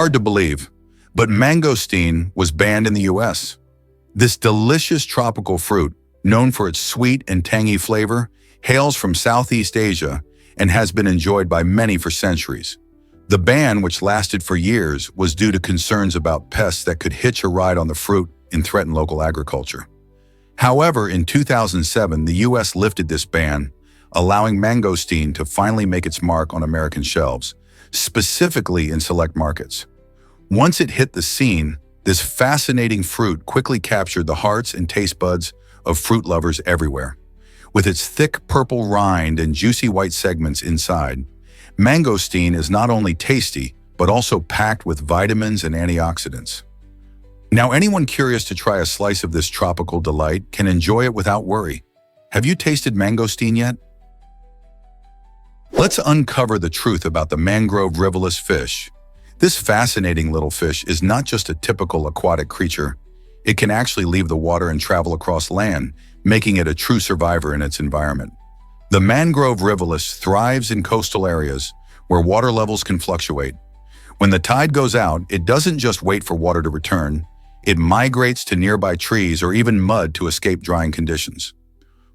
Hard to believe, but mangosteen was banned in the US. This delicious tropical fruit, known for its sweet and tangy flavor, hails from Southeast Asia and has been enjoyed by many for centuries. The ban, which lasted for years, was due to concerns about pests that could hitch a ride on the fruit and threaten local agriculture. However, in 2007, the US lifted this ban, allowing mangosteen to finally make its mark on American shelves, specifically in select markets. Once it hit the scene, this fascinating fruit quickly captured the hearts and taste buds of fruit lovers everywhere. With its thick purple rind and juicy white segments inside, mangosteen is not only tasty, but also packed with vitamins and antioxidants. Now, anyone curious to try a slice of this tropical delight can enjoy it without worry. Have you tasted mangosteen yet? Let's uncover the truth about the mangrove rivulis fish. This fascinating little fish is not just a typical aquatic creature. It can actually leave the water and travel across land, making it a true survivor in its environment. The mangrove rivulis thrives in coastal areas where water levels can fluctuate. When the tide goes out, it doesn't just wait for water to return. It migrates to nearby trees or even mud to escape drying conditions.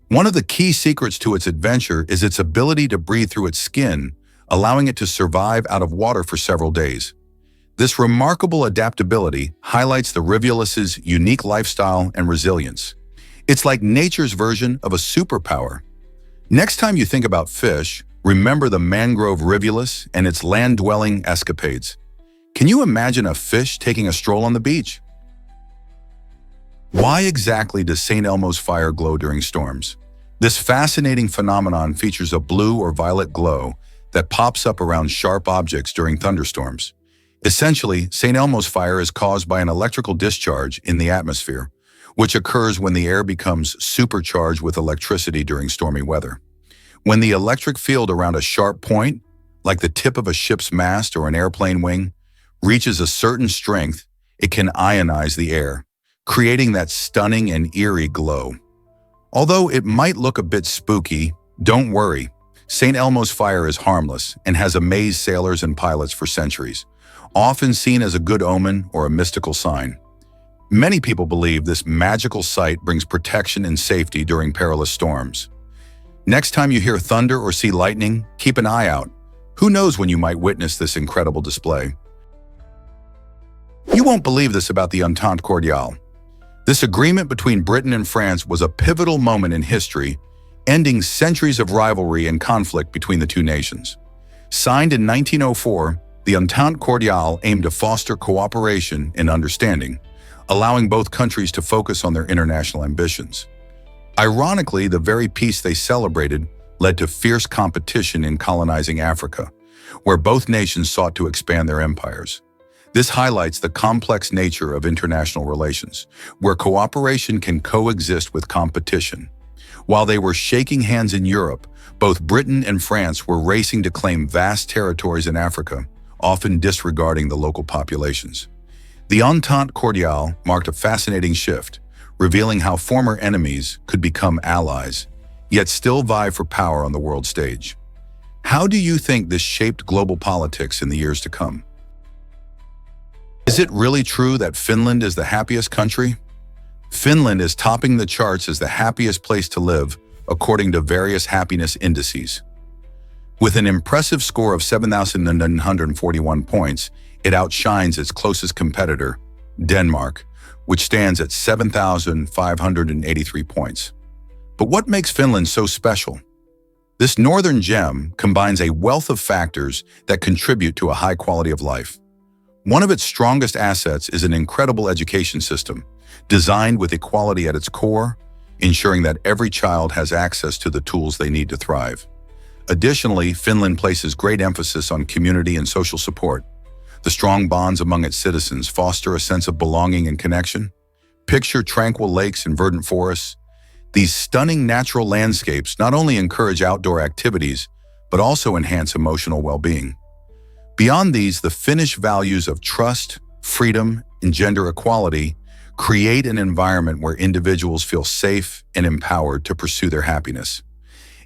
One of the key secrets to its adventure is its ability to breathe through its skin, allowing it to survive out of water for several days. This remarkable adaptability highlights the rivulis's unique lifestyle and resilience. It's like nature's version of a superpower. Next time you think about fish, remember the mangrove rivulus and its land-dwelling escapades. Can you imagine a fish taking a stroll on the beach? Why exactly does St. Elmo's fire glow during storms? This fascinating phenomenon features a blue or violet glow that pops up around sharp objects during thunderstorms. Essentially, St. Elmo's fire is caused by an electrical discharge in the atmosphere, which occurs when the air becomes supercharged with electricity during stormy weather. When the electric field around a sharp point, like the tip of a ship's mast or an airplane wing, reaches a certain strength, it can ionize the air, creating that stunning and eerie glow. Although it might look a bit spooky, don't worry. St. Elmo's fire is harmless and has amazed sailors and pilots for centuries, often seen as a good omen or a mystical sign. Many people believe this magical sight brings protection and safety during perilous storms. Next time you hear thunder or see lightning, keep an eye out. Who knows when you might witness this incredible display? You won't believe this about the Entente Cordiale. This agreement between Britain and France was a pivotal moment in history, ending centuries of rivalry and conflict between the two nations. Signed in 1904, the Entente Cordiale aimed to foster cooperation and understanding, allowing both countries to focus on their international ambitions. Ironically, the very peace they celebrated led to fierce competition in colonizing Africa, where both nations sought to expand their empires. This highlights the complex nature of international relations, where cooperation can coexist with competition. While they were shaking hands in Europe, both Britain and France were racing to claim vast territories in Africa, often disregarding the local populations. The Entente Cordiale marked a fascinating shift, revealing how former enemies could become allies, yet still vie for power on the world stage. How do you think this shaped global politics in the years to come? Is it really true that Finland is the happiest country? Finland is topping the charts as the happiest place to live, according to various happiness indices. With an impressive score of 7,941 points, it outshines its closest competitor, Denmark, which stands at 7,583 points. But what makes Finland so special? This northern gem combines a wealth of factors that contribute to a high quality of life. One of its strongest assets is an incredible education system, designed with equality at its core, ensuring that every child has access to the tools they need to thrive. Additionally, Finland places great emphasis on community and social support. The strong bonds among its citizens foster a sense of belonging and connection. Picture tranquil lakes and verdant forests. These stunning natural landscapes not only encourage outdoor activities, but also enhance emotional well-being. Beyond these, the Finnish values of trust, freedom, and gender equality create an environment where individuals feel safe and empowered to pursue their happiness.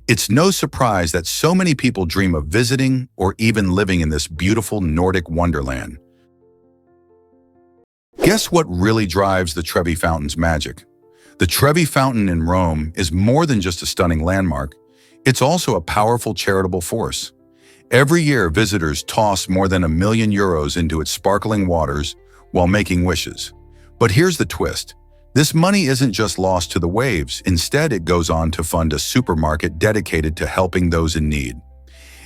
It's no surprise that so many people dream of visiting or even living in this beautiful Nordic wonderland. Guess what really drives the Trevi Fountain's magic? The Trevi Fountain in Rome is more than just a stunning landmark. It's also a powerful charitable force. Every year, visitors toss more than €1 million into its sparkling waters while making wishes. But here's the twist. This money isn't just lost to the waves. Instead, it goes on to fund a supermarket dedicated to helping those in need.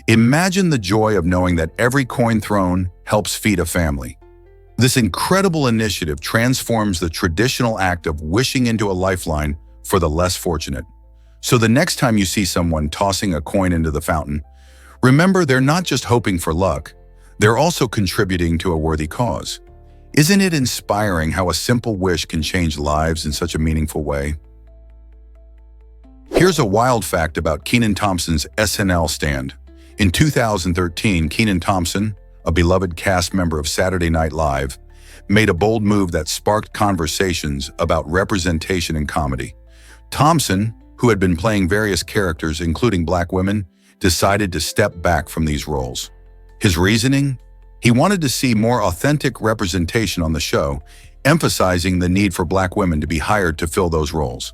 Imagine the joy of knowing that every coin thrown helps feed a family. This incredible initiative transforms the traditional act of wishing into a lifeline for the less fortunate. So the next time you see someone tossing a coin into the fountain, remember they're not just hoping for luck, they're also contributing to a worthy cause. Isn't it inspiring how a simple wish can change lives in such a meaningful way? Here's a wild fact about Kenan Thompson's SNL stand. In 2013, Kenan Thompson, a beloved cast member of Saturday Night Live, made a bold move that sparked conversations about representation in comedy. Thompson, who had been playing various characters, including black women, decided to step back from these roles. His reasoning? He wanted to see more authentic representation on the show, emphasizing the need for black women to be hired to fill those roles.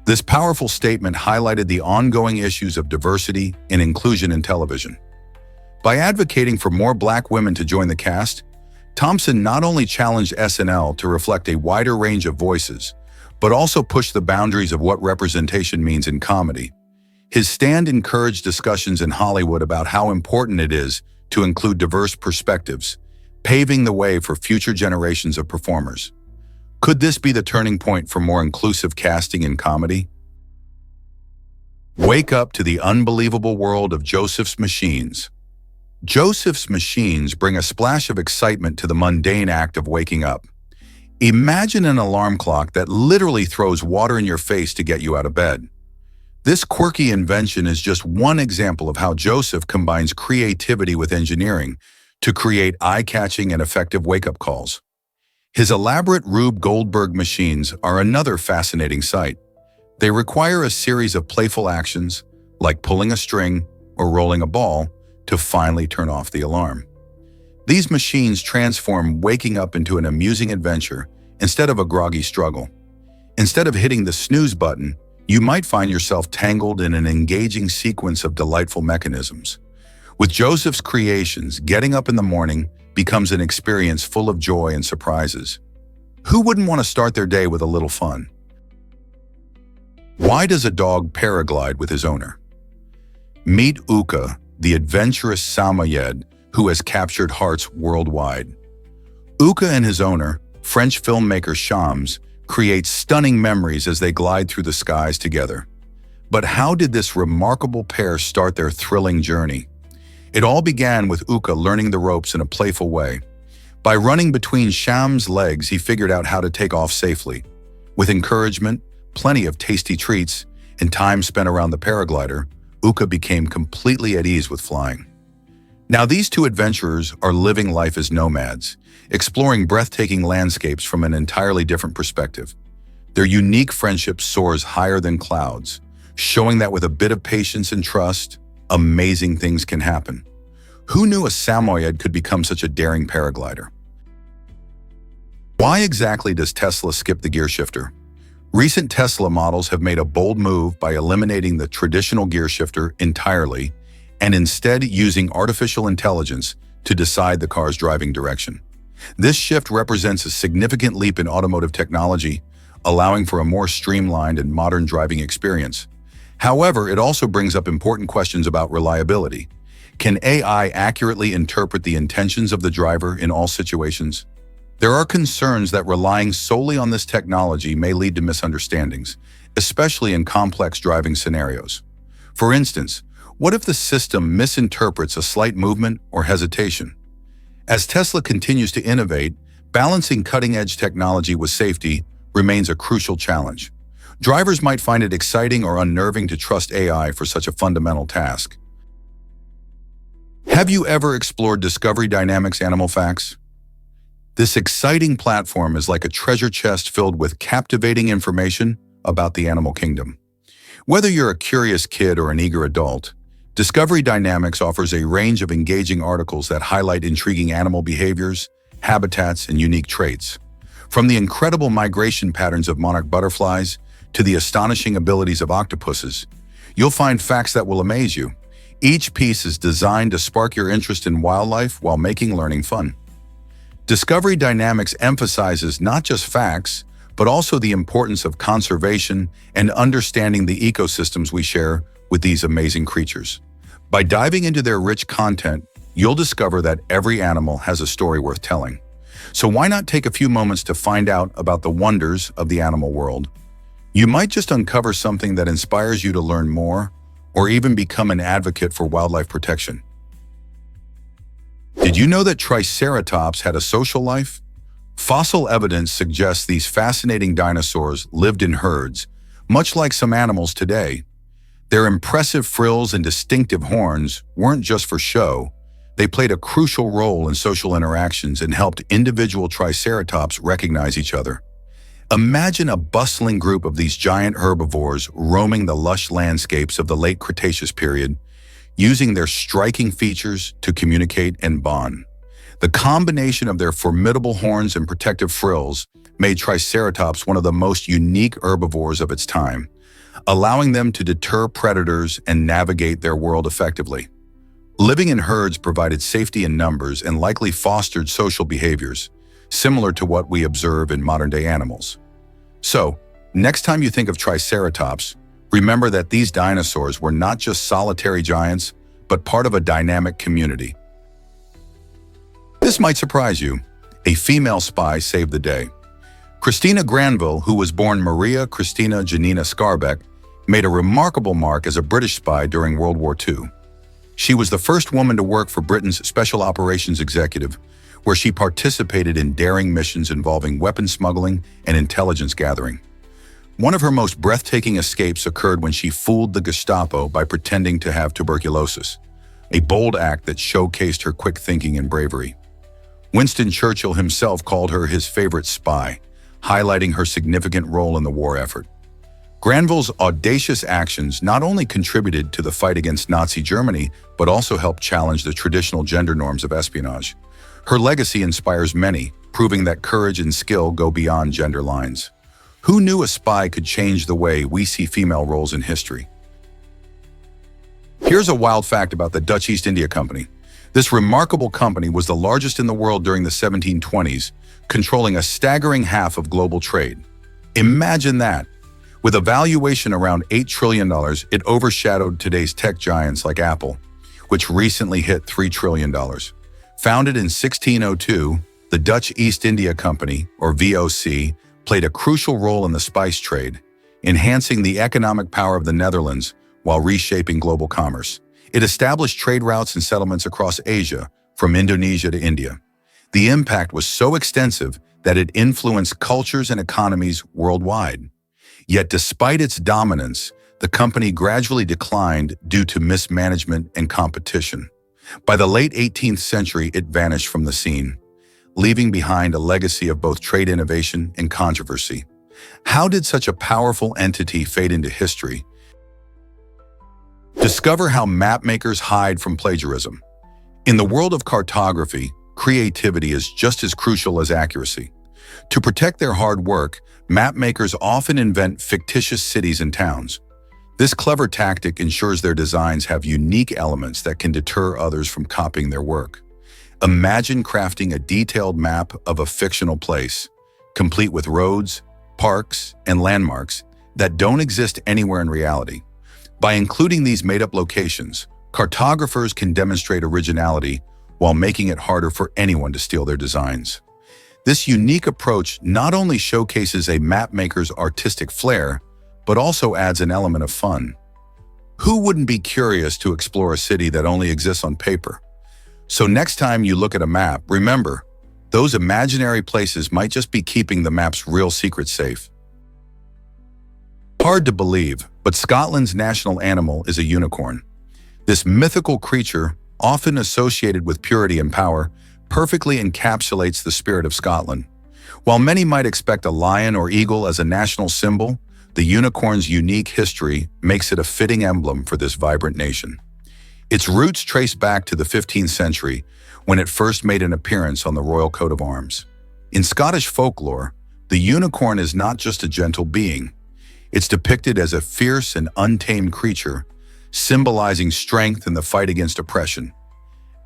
This powerful statement highlighted the ongoing issues of diversity and inclusion in television. By advocating for more black women to join the cast, Thompson not only challenged SNL to reflect a wider range of voices, but also pushed the boundaries of what representation means in comedy. His stand encouraged discussions in Hollywood about how important it is to include diverse perspectives, paving the way for future generations of performers. Could this be the turning point for more inclusive casting in comedy? Wake up to the unbelievable world of Joseph's machines. Joseph's machines bring a splash of excitement to the mundane act of waking up. Imagine an alarm clock that literally throws water in your face to get you out of bed. This quirky invention is just one example of how Joseph combines creativity with engineering to create eye-catching and effective wake-up calls. His elaborate Rube Goldberg machines are another fascinating sight. They require a series of playful actions, like pulling a string or rolling a ball, to finally turn off the alarm. These machines transform waking up into an amusing adventure instead of a groggy struggle. Instead of hitting the snooze button, you might find yourself tangled in an engaging sequence of delightful mechanisms. With Joseph's creations, getting up in the morning becomes an experience full of joy and surprises. Who wouldn't want to start their day with a little fun? Why does a dog paraglide with his owner? Meet Uka, the adventurous Samoyed who has captured hearts worldwide. Uka and his owner, French filmmaker Shams, create stunning memories as they glide through the skies together. But how did this remarkable pair start their thrilling journey? It all began with Uka learning the ropes in a playful way. By running between Shams' legs, he figured out how to take off safely. With encouragement, plenty of tasty treats, and time spent around the paraglider, Uka became completely at ease with flying. Now these two adventurers are living life as nomads, exploring breathtaking landscapes from an entirely different perspective. Their unique friendship soars higher than clouds, showing that with a bit of patience and trust, amazing things can happen. Who knew a Samoyed could become such a daring paraglider? Why exactly does Tesla skip the gear shifter? Recent Tesla models have made a bold move by eliminating the traditional gear shifter entirely and instead using artificial intelligence to decide the car's driving direction. This shift represents a significant leap in automotive technology, allowing for a more streamlined and modern driving experience. However, it also brings up important questions about reliability. Can AI accurately interpret the intentions of the driver in all situations? There are concerns that relying solely on this technology may lead to misunderstandings, especially in complex driving scenarios. For instance, what if the system misinterprets a slight movement or hesitation? As Tesla continues to innovate, balancing cutting-edge technology with safety remains a crucial challenge. Drivers might find it exciting or unnerving to trust AI for such a fundamental task. Have you ever explored Discovery Dynamics Animal Facts? This exciting platform is like a treasure chest filled with captivating information about the animal kingdom. Whether you're a curious kid or an eager adult, Discovery Dynamics offers a range of engaging articles that highlight intriguing animal behaviors, habitats, and unique traits. From the incredible migration patterns of monarch butterflies to the astonishing abilities of octopuses, you'll find facts that will amaze you. Each piece is designed to spark your interest in wildlife while making learning fun. Discovery Dynamics emphasizes not just facts, but also the importance of conservation and understanding the ecosystems we share with these amazing creatures. By diving into their rich content, you'll discover that every animal has a story worth telling. So why not take a few moments to find out about the wonders of the animal world? You might just uncover something that inspires you to learn more, or even become an advocate for wildlife protection. Did you know that Triceratops had a social life? Fossil evidence suggests these fascinating dinosaurs lived in herds, much like some animals today. Their impressive frills and distinctive horns weren't just for show. They played a crucial role in social interactions and helped individual Triceratops recognize each other. Imagine a bustling group of these giant herbivores roaming the lush landscapes of the late Cretaceous period, using their striking features to communicate and bond. The combination of their formidable horns and protective frills made Triceratops one of the most unique herbivores of its time, allowing them to deter predators and navigate their world effectively. Living in herds provided safety in numbers and likely fostered social behaviors, similar to what we observe in modern-day animals. So, next time you think of Triceratops, remember that these dinosaurs were not just solitary giants, but part of a dynamic community. This might surprise you. A female spy saved the day. Christina Granville, who was born Maria Christina Janina Scarbeck, made a remarkable mark as a British spy during World War II. She was the first woman to work for Britain's Special Operations Executive, where she participated in daring missions involving weapon smuggling and intelligence gathering. One of her most breathtaking escapes occurred when she fooled the Gestapo by pretending to have tuberculosis, a bold act that showcased her quick thinking and bravery. Winston Churchill himself called her his favorite spy, highlighting her significant role in the war effort. Granville's audacious actions not only contributed to the fight against Nazi Germany, but also helped challenge the traditional gender norms of espionage. Her legacy inspires many, proving that courage and skill go beyond gender lines. Who knew a spy could change the way we see female roles in history? Here's a wild fact about the Dutch East India Company. This remarkable company was the largest in the world during the 1720s, controlling a staggering half of global trade. Imagine that! With a valuation around $8 trillion, it overshadowed today's tech giants like Apple, which recently hit $3 trillion. Founded in 1602, the Dutch East India Company, or VOC, played a crucial role in the spice trade, enhancing the economic power of the Netherlands while reshaping global commerce. It established trade routes and settlements across Asia, from Indonesia to India. The impact was so extensive that it influenced cultures and economies worldwide. Yet despite its dominance, the company gradually declined due to mismanagement and competition. By the late 18th century, it vanished from the scene, leaving behind a legacy of both trade innovation and controversy. How did such a powerful entity fade into history? Discover how mapmakers hide from plagiarism. In the world of cartography, creativity is just as crucial as accuracy. To protect their hard work, mapmakers often invent fictitious cities and towns. This clever tactic ensures their designs have unique elements that can deter others from copying their work. Imagine crafting a detailed map of a fictional place, complete with roads, parks, and landmarks that don't exist anywhere in reality. By including these made-up locations, cartographers can demonstrate originality while making it harder for anyone to steal their designs. This unique approach not only showcases a mapmaker's artistic flair, but also adds an element of fun. Who wouldn't be curious to explore a city that only exists on paper? So next time you look at a map, remember, those imaginary places might just be keeping the map's real secrets safe. Hard to believe, but Scotland's national animal is a unicorn. This mythical creature, often associated with purity and power, perfectly encapsulates the spirit of Scotland. While many might expect a lion or eagle as a national symbol, the unicorn's unique history makes it a fitting emblem for this vibrant nation. Its roots trace back to the 15th century, when it first made an appearance on the royal coat of arms. In Scottish folklore, the unicorn is not just a gentle being. It's depicted as a fierce and untamed creature, symbolizing strength in the fight against oppression.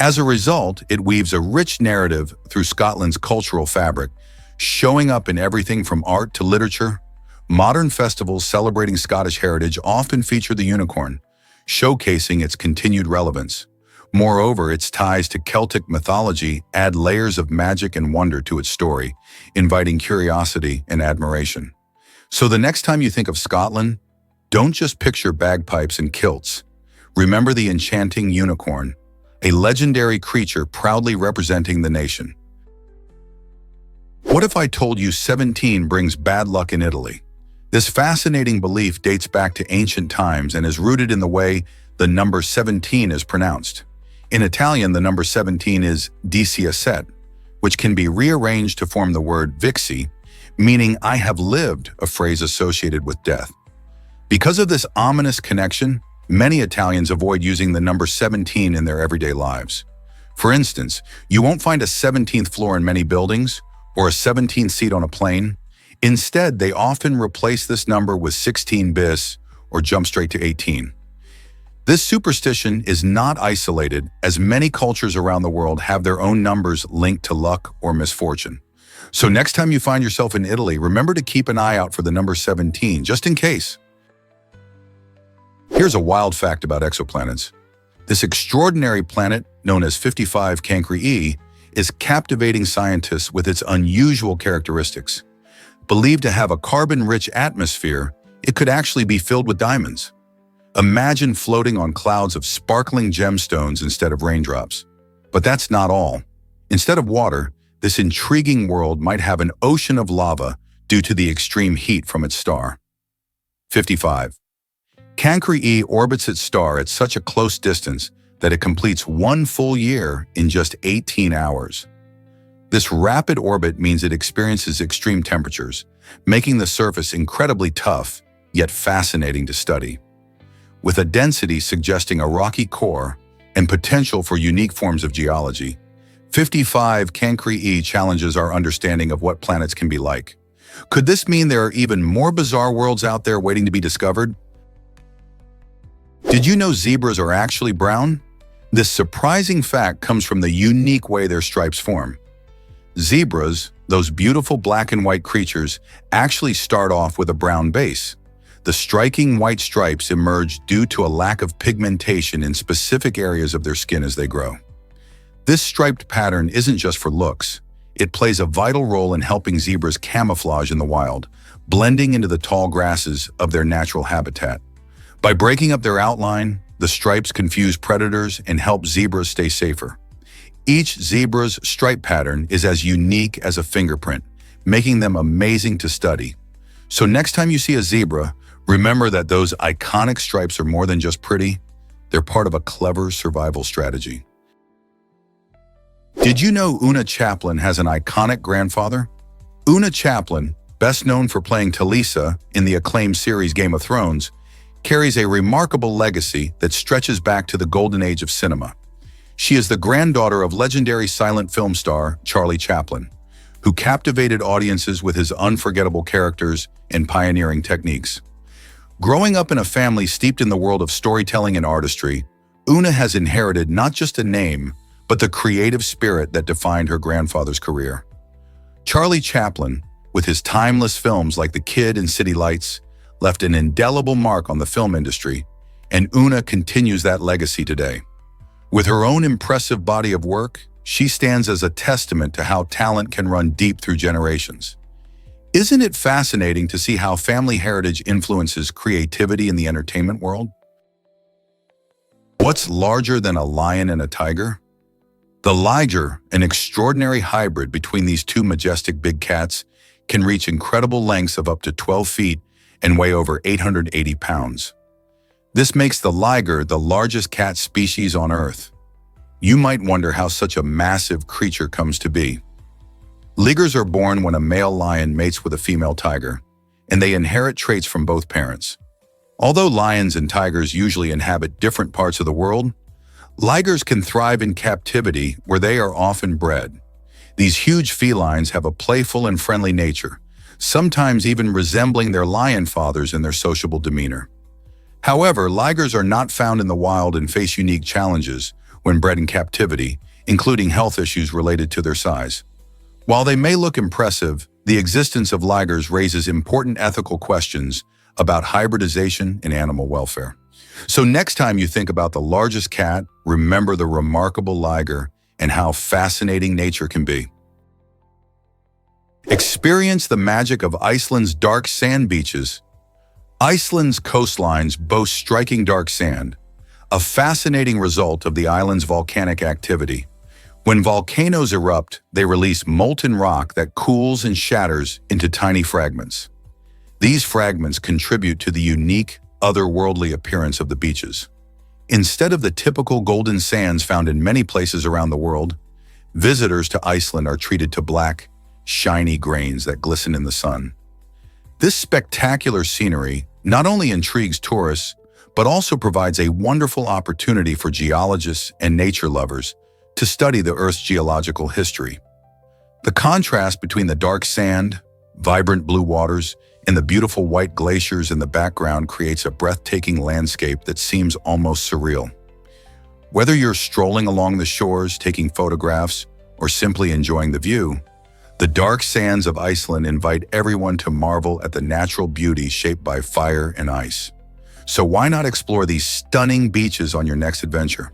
As a result, it weaves a rich narrative through Scotland's cultural fabric, showing up in everything from art to literature. Modern festivals celebrating Scottish heritage often feature the unicorn, showcasing its continued relevance. Moreover, its ties to Celtic mythology add layers of magic and wonder to its story, inviting curiosity and admiration. So the next time you think of Scotland, don't just picture bagpipes and kilts. Remember the enchanting unicorn, a legendary creature proudly representing the nation. What if I told you 17 brings bad luck in Italy? This fascinating belief dates back to ancient times and is rooted in the way the number 17 is pronounced. In Italian, the number 17 is 17, which can be rearranged to form the word vixi, meaning I have lived, a phrase associated with death. Because of this ominous connection, many Italians avoid using the number 17 in their everyday lives. For instance, you won't find a 17th floor in many buildings or a 17th seat on a plane. Instead, they often replace this number with 16 bis or jump straight to 18. This superstition is not isolated, as many cultures around the world have their own numbers linked to luck or misfortune. So next time you find yourself in Italy, remember to keep an eye out for the number 17, just in case. Here's a wild fact about exoplanets. This extraordinary planet, known as 55 Cancri E, is captivating scientists with its unusual characteristics. Believed to have a carbon-rich atmosphere, it could actually be filled with diamonds. Imagine floating on clouds of sparkling gemstones instead of raindrops. But that's not all. Instead of water, this intriguing world might have an ocean of lava due to the extreme heat from its star. 55. Cancri E orbits its star at such a close distance that it completes one full year in just 18 hours. This rapid orbit means it experiences extreme temperatures, making the surface incredibly tough, yet fascinating to study. With a density suggesting a rocky core and potential for unique forms of geology, 55 Cancri E challenges our understanding of what planets can be like. Could this mean there are even more bizarre worlds out there waiting to be discovered? Did you know zebras are actually brown? This surprising fact comes from the unique way their stripes form. Zebras, those beautiful black and white creatures, actually start off with a brown base. The striking white stripes emerge due to a lack of pigmentation in specific areas of their skin as they grow. This striped pattern isn't just for looks. It plays a vital role in helping zebras camouflage in the wild, blending into the tall grasses of their natural habitat. By breaking up their outline, the stripes confuse predators and help zebras stay safer. Each zebra's stripe pattern is as unique as a fingerprint, making them amazing to study. So next time you see a zebra, remember that those iconic stripes are more than just pretty. They're part of a clever survival strategy. Did you know Una Chaplin has an iconic grandfather? Una Chaplin, best known for playing Talisa in the acclaimed series Game of Thrones, carries a remarkable legacy that stretches back to the golden age of cinema. She is the granddaughter of legendary silent film star Charlie Chaplin, who captivated audiences with his unforgettable characters and pioneering techniques. Growing up in a family steeped in the world of storytelling and artistry, Una has inherited not just a name, but the creative spirit that defined her grandfather's career. Charlie Chaplin, with his timeless films like The Kid and City Lights, left an indelible mark on the film industry, and Una continues that legacy today. With her own impressive body of work, she stands as a testament to how talent can run deep through generations. Isn't it fascinating to see how family heritage influences creativity in the entertainment world? What's larger than a lion and a tiger? The liger, an extraordinary hybrid between these two majestic big cats, can reach incredible lengths of up to 12 feet and weigh over 880 pounds. This makes the liger the largest cat species on Earth. You might wonder how such a massive creature comes to be. Ligers are born when a male lion mates with a female tiger, and they inherit traits from both parents. Although lions and tigers usually inhabit different parts of the world, ligers can thrive in captivity where they are often bred. These huge felines have a playful and friendly nature, sometimes even resembling their lion fathers in their sociable demeanor. However, ligers are not found in the wild and face unique challenges when bred in captivity, including health issues related to their size. While they may look impressive, the existence of ligers raises important ethical questions about hybridization and animal welfare. So next time you think about the largest cat, remember the remarkable liger and how fascinating nature can be. Experience the magic of Iceland's dark sand beaches. Iceland's coastlines boast striking dark sand, a fascinating result of the island's volcanic activity. When volcanoes erupt, they release molten rock that cools and shatters into tiny fragments. These fragments contribute to the unique, otherworldly appearance of the beaches. Instead of the typical golden sands found in many places around the world, visitors to Iceland are treated to black, shiny grains that glisten in the sun. This spectacular scenery not only intrigues tourists, but also provides a wonderful opportunity for geologists and nature lovers to study the Earth's geological history. The contrast between the dark sand, vibrant blue waters, and the beautiful white glaciers in the background creates a breathtaking landscape that seems almost surreal. Whether you're strolling along the shores, taking photographs, or simply enjoying the view, the dark sands of Iceland invite everyone to marvel at the natural beauty shaped by fire and ice. So why not explore these stunning beaches on your next adventure?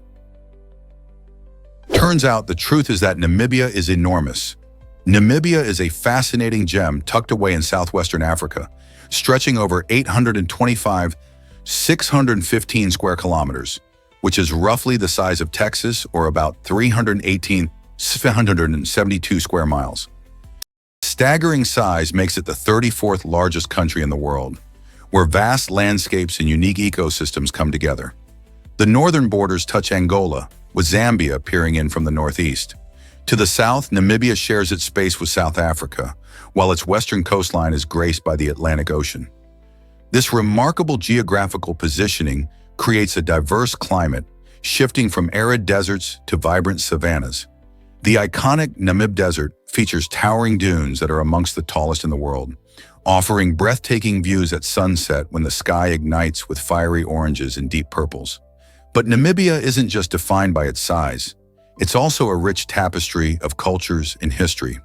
Turns out the truth is that Namibia is enormous. Namibia is a fascinating gem tucked away in southwestern Africa, stretching over 615 square kilometers, which is roughly the size of Texas or about 772 square miles. Staggering size makes it the 34th largest country in the world, where vast landscapes and unique ecosystems come together. The northern borders touch Angola, with Zambia peering in from the northeast. To the south, Namibia shares its space with South Africa, while its western coastline is graced by the Atlantic Ocean. This remarkable geographical positioning creates a diverse climate, shifting from arid deserts to vibrant savannas. The iconic Namib Desert features towering dunes that are amongst the tallest in the world, offering breathtaking views at sunset when the sky ignites with fiery oranges and deep purples. But Namibia isn't just defined by its size. It's also a rich tapestry of cultures and history.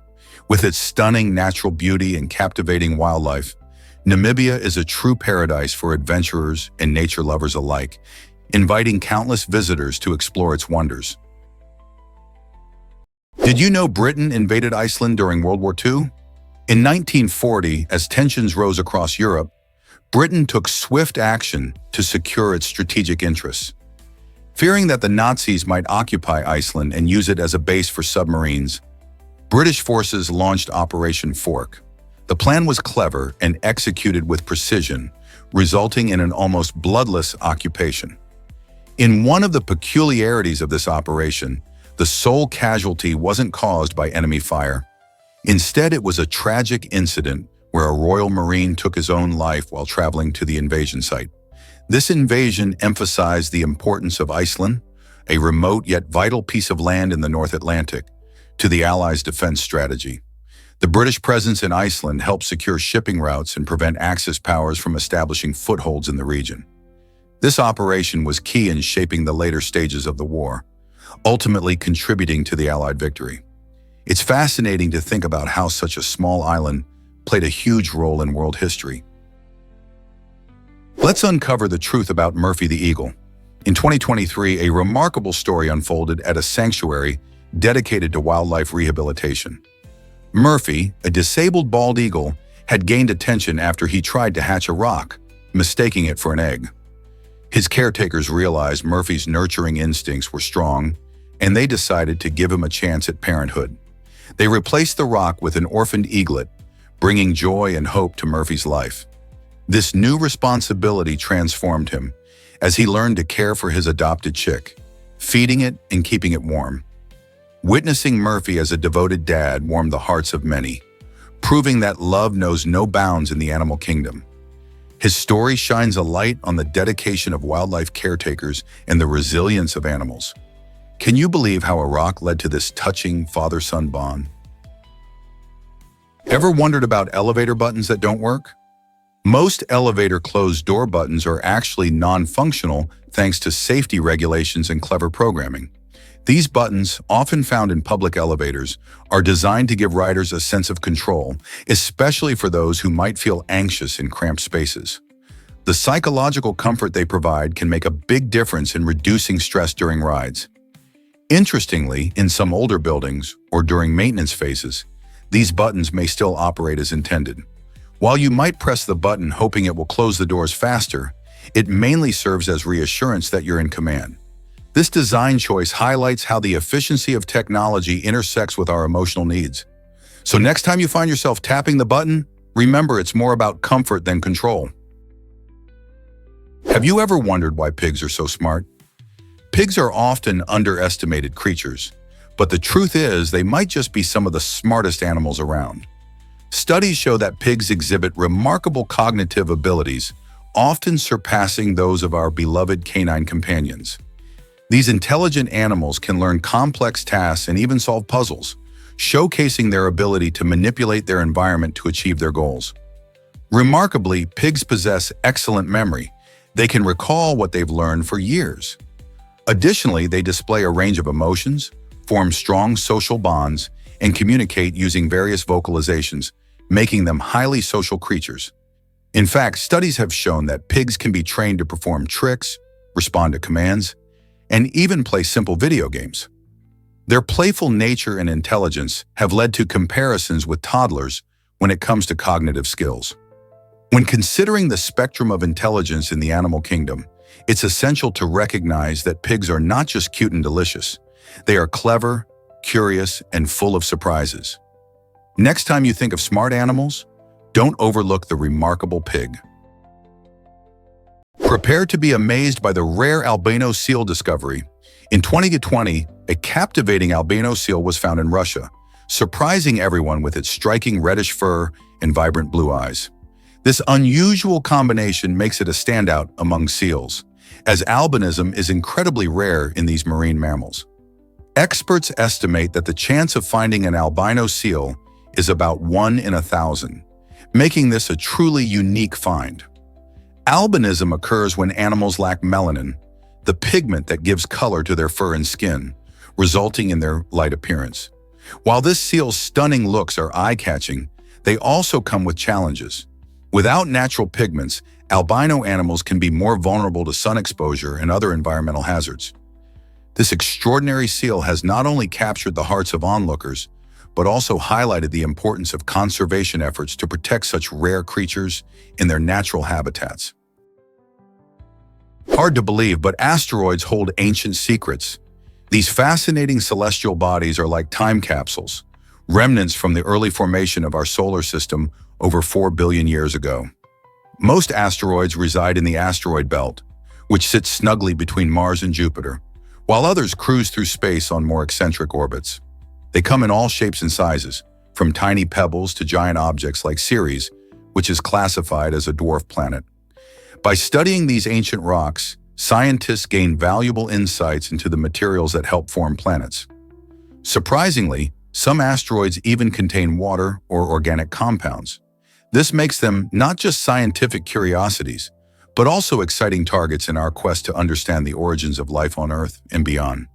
With its stunning natural beauty and captivating wildlife, Namibia is a true paradise for adventurers and nature lovers alike, inviting countless visitors to explore its wonders. Did you know Britain invaded Iceland during World War II? In 1940, as tensions rose across Europe, Britain took swift action to secure its strategic interests. Fearing that the Nazis might occupy Iceland and use it as a base for submarines, British forces launched Operation Fork. The plan was clever and executed with precision, resulting in an almost bloodless occupation. In one of the peculiarities of this operation, the sole casualty wasn't caused by enemy fire. Instead, it was a tragic incident where a Royal Marine took his own life while traveling to the invasion site. This invasion emphasized the importance of Iceland, a remote yet vital piece of land in the North Atlantic, to the Allies' defense strategy. The British presence in Iceland helped secure shipping routes and prevent Axis powers from establishing footholds in the region. This operation was key in shaping the later stages of the war, ultimately contributing to the Allied victory. It's fascinating to think about how such a small island played a huge role in world history. Let's uncover the truth about Murphy the eagle. In 2023, a remarkable story unfolded at a sanctuary dedicated to wildlife rehabilitation. Murphy, a disabled bald eagle, had gained attention after he tried to hatch a rock, mistaking it for an egg. His caretakers realized Murphy's nurturing instincts were strong, and they decided to give him a chance at parenthood. They replaced the rock with an orphaned eaglet, bringing joy and hope to Murphy's life. This new responsibility transformed him as he learned to care for his adopted chick, feeding it and keeping it warm. Witnessing Murphy as a devoted dad warmed the hearts of many, proving that love knows no bounds in the animal kingdom. His story shines a light on the dedication of wildlife caretakers and the resilience of animals. Can you believe how a rock led to this touching father-son bond? Ever wondered about elevator buttons that don't work? Most elevator closed door buttons are actually non-functional thanks to safety regulations and clever programming. These buttons, often found in public elevators, are designed to give riders a sense of control, especially for those who might feel anxious in cramped spaces. The psychological comfort they provide can make a big difference in reducing stress during rides. Interestingly, in some older buildings or during maintenance phases, these buttons may still operate as intended. While you might press the button hoping it will close the doors faster, it mainly serves as reassurance that you're in command. This design choice highlights how the efficiency of technology intersects with our emotional needs. So next time you find yourself tapping the button, remember it's more about comfort than control. Have you ever wondered why pigs are so smart? Pigs are often underestimated creatures, but the truth is they might just be some of the smartest animals around. Studies show that pigs exhibit remarkable cognitive abilities, often surpassing those of our beloved canine companions. These intelligent animals can learn complex tasks and even solve puzzles, showcasing their ability to manipulate their environment to achieve their goals. Remarkably, pigs possess excellent memory. They can recall what they've learned for years. Additionally, they display a range of emotions, form strong social bonds, and communicate using various vocalizations, making them highly social creatures. In fact, studies have shown that pigs can be trained to perform tricks, respond to commands, and even play simple video games. Their playful nature and intelligence have led to comparisons with toddlers when it comes to cognitive skills. When considering the spectrum of intelligence in the animal kingdom, it's essential to recognize that pigs are not just cute and delicious. They are clever, curious, and full of surprises. Next time you think of smart animals, don't overlook the remarkable pig. Prepare to be amazed by the rare albino seal discovery. In 2020, a captivating albino seal was found in Russia, surprising everyone with its striking reddish fur and vibrant blue eyes. This unusual combination makes it a standout among seals, as albinism is incredibly rare in these marine mammals. Experts estimate that the chance of finding an albino seal is about 1 in 1,000, making this a truly unique find. Albinism occurs when animals lack melanin, the pigment that gives color to their fur and skin, resulting in their light appearance. While this seal's stunning looks are eye-catching, they also come with challenges. Without natural pigments, albino animals can be more vulnerable to sun exposure and other environmental hazards. This extraordinary seal has not only captured the hearts of onlookers, but also highlighted the importance of conservation efforts to protect such rare creatures in their natural habitats. Hard to believe, but asteroids hold ancient secrets. These fascinating celestial bodies are like time capsules, remnants from the early formation of our solar system over 4 billion years ago. Most asteroids reside in the asteroid belt, which sits snugly between Mars and Jupiter, while others cruise through space on more eccentric orbits. They come in all shapes and sizes, from tiny pebbles to giant objects like Ceres, which is classified as a dwarf planet. By studying these ancient rocks, scientists gain valuable insights into the materials that help form planets. Surprisingly, some asteroids even contain water or organic compounds. This makes them not just scientific curiosities, but also exciting targets in our quest to understand the origins of life on Earth and beyond.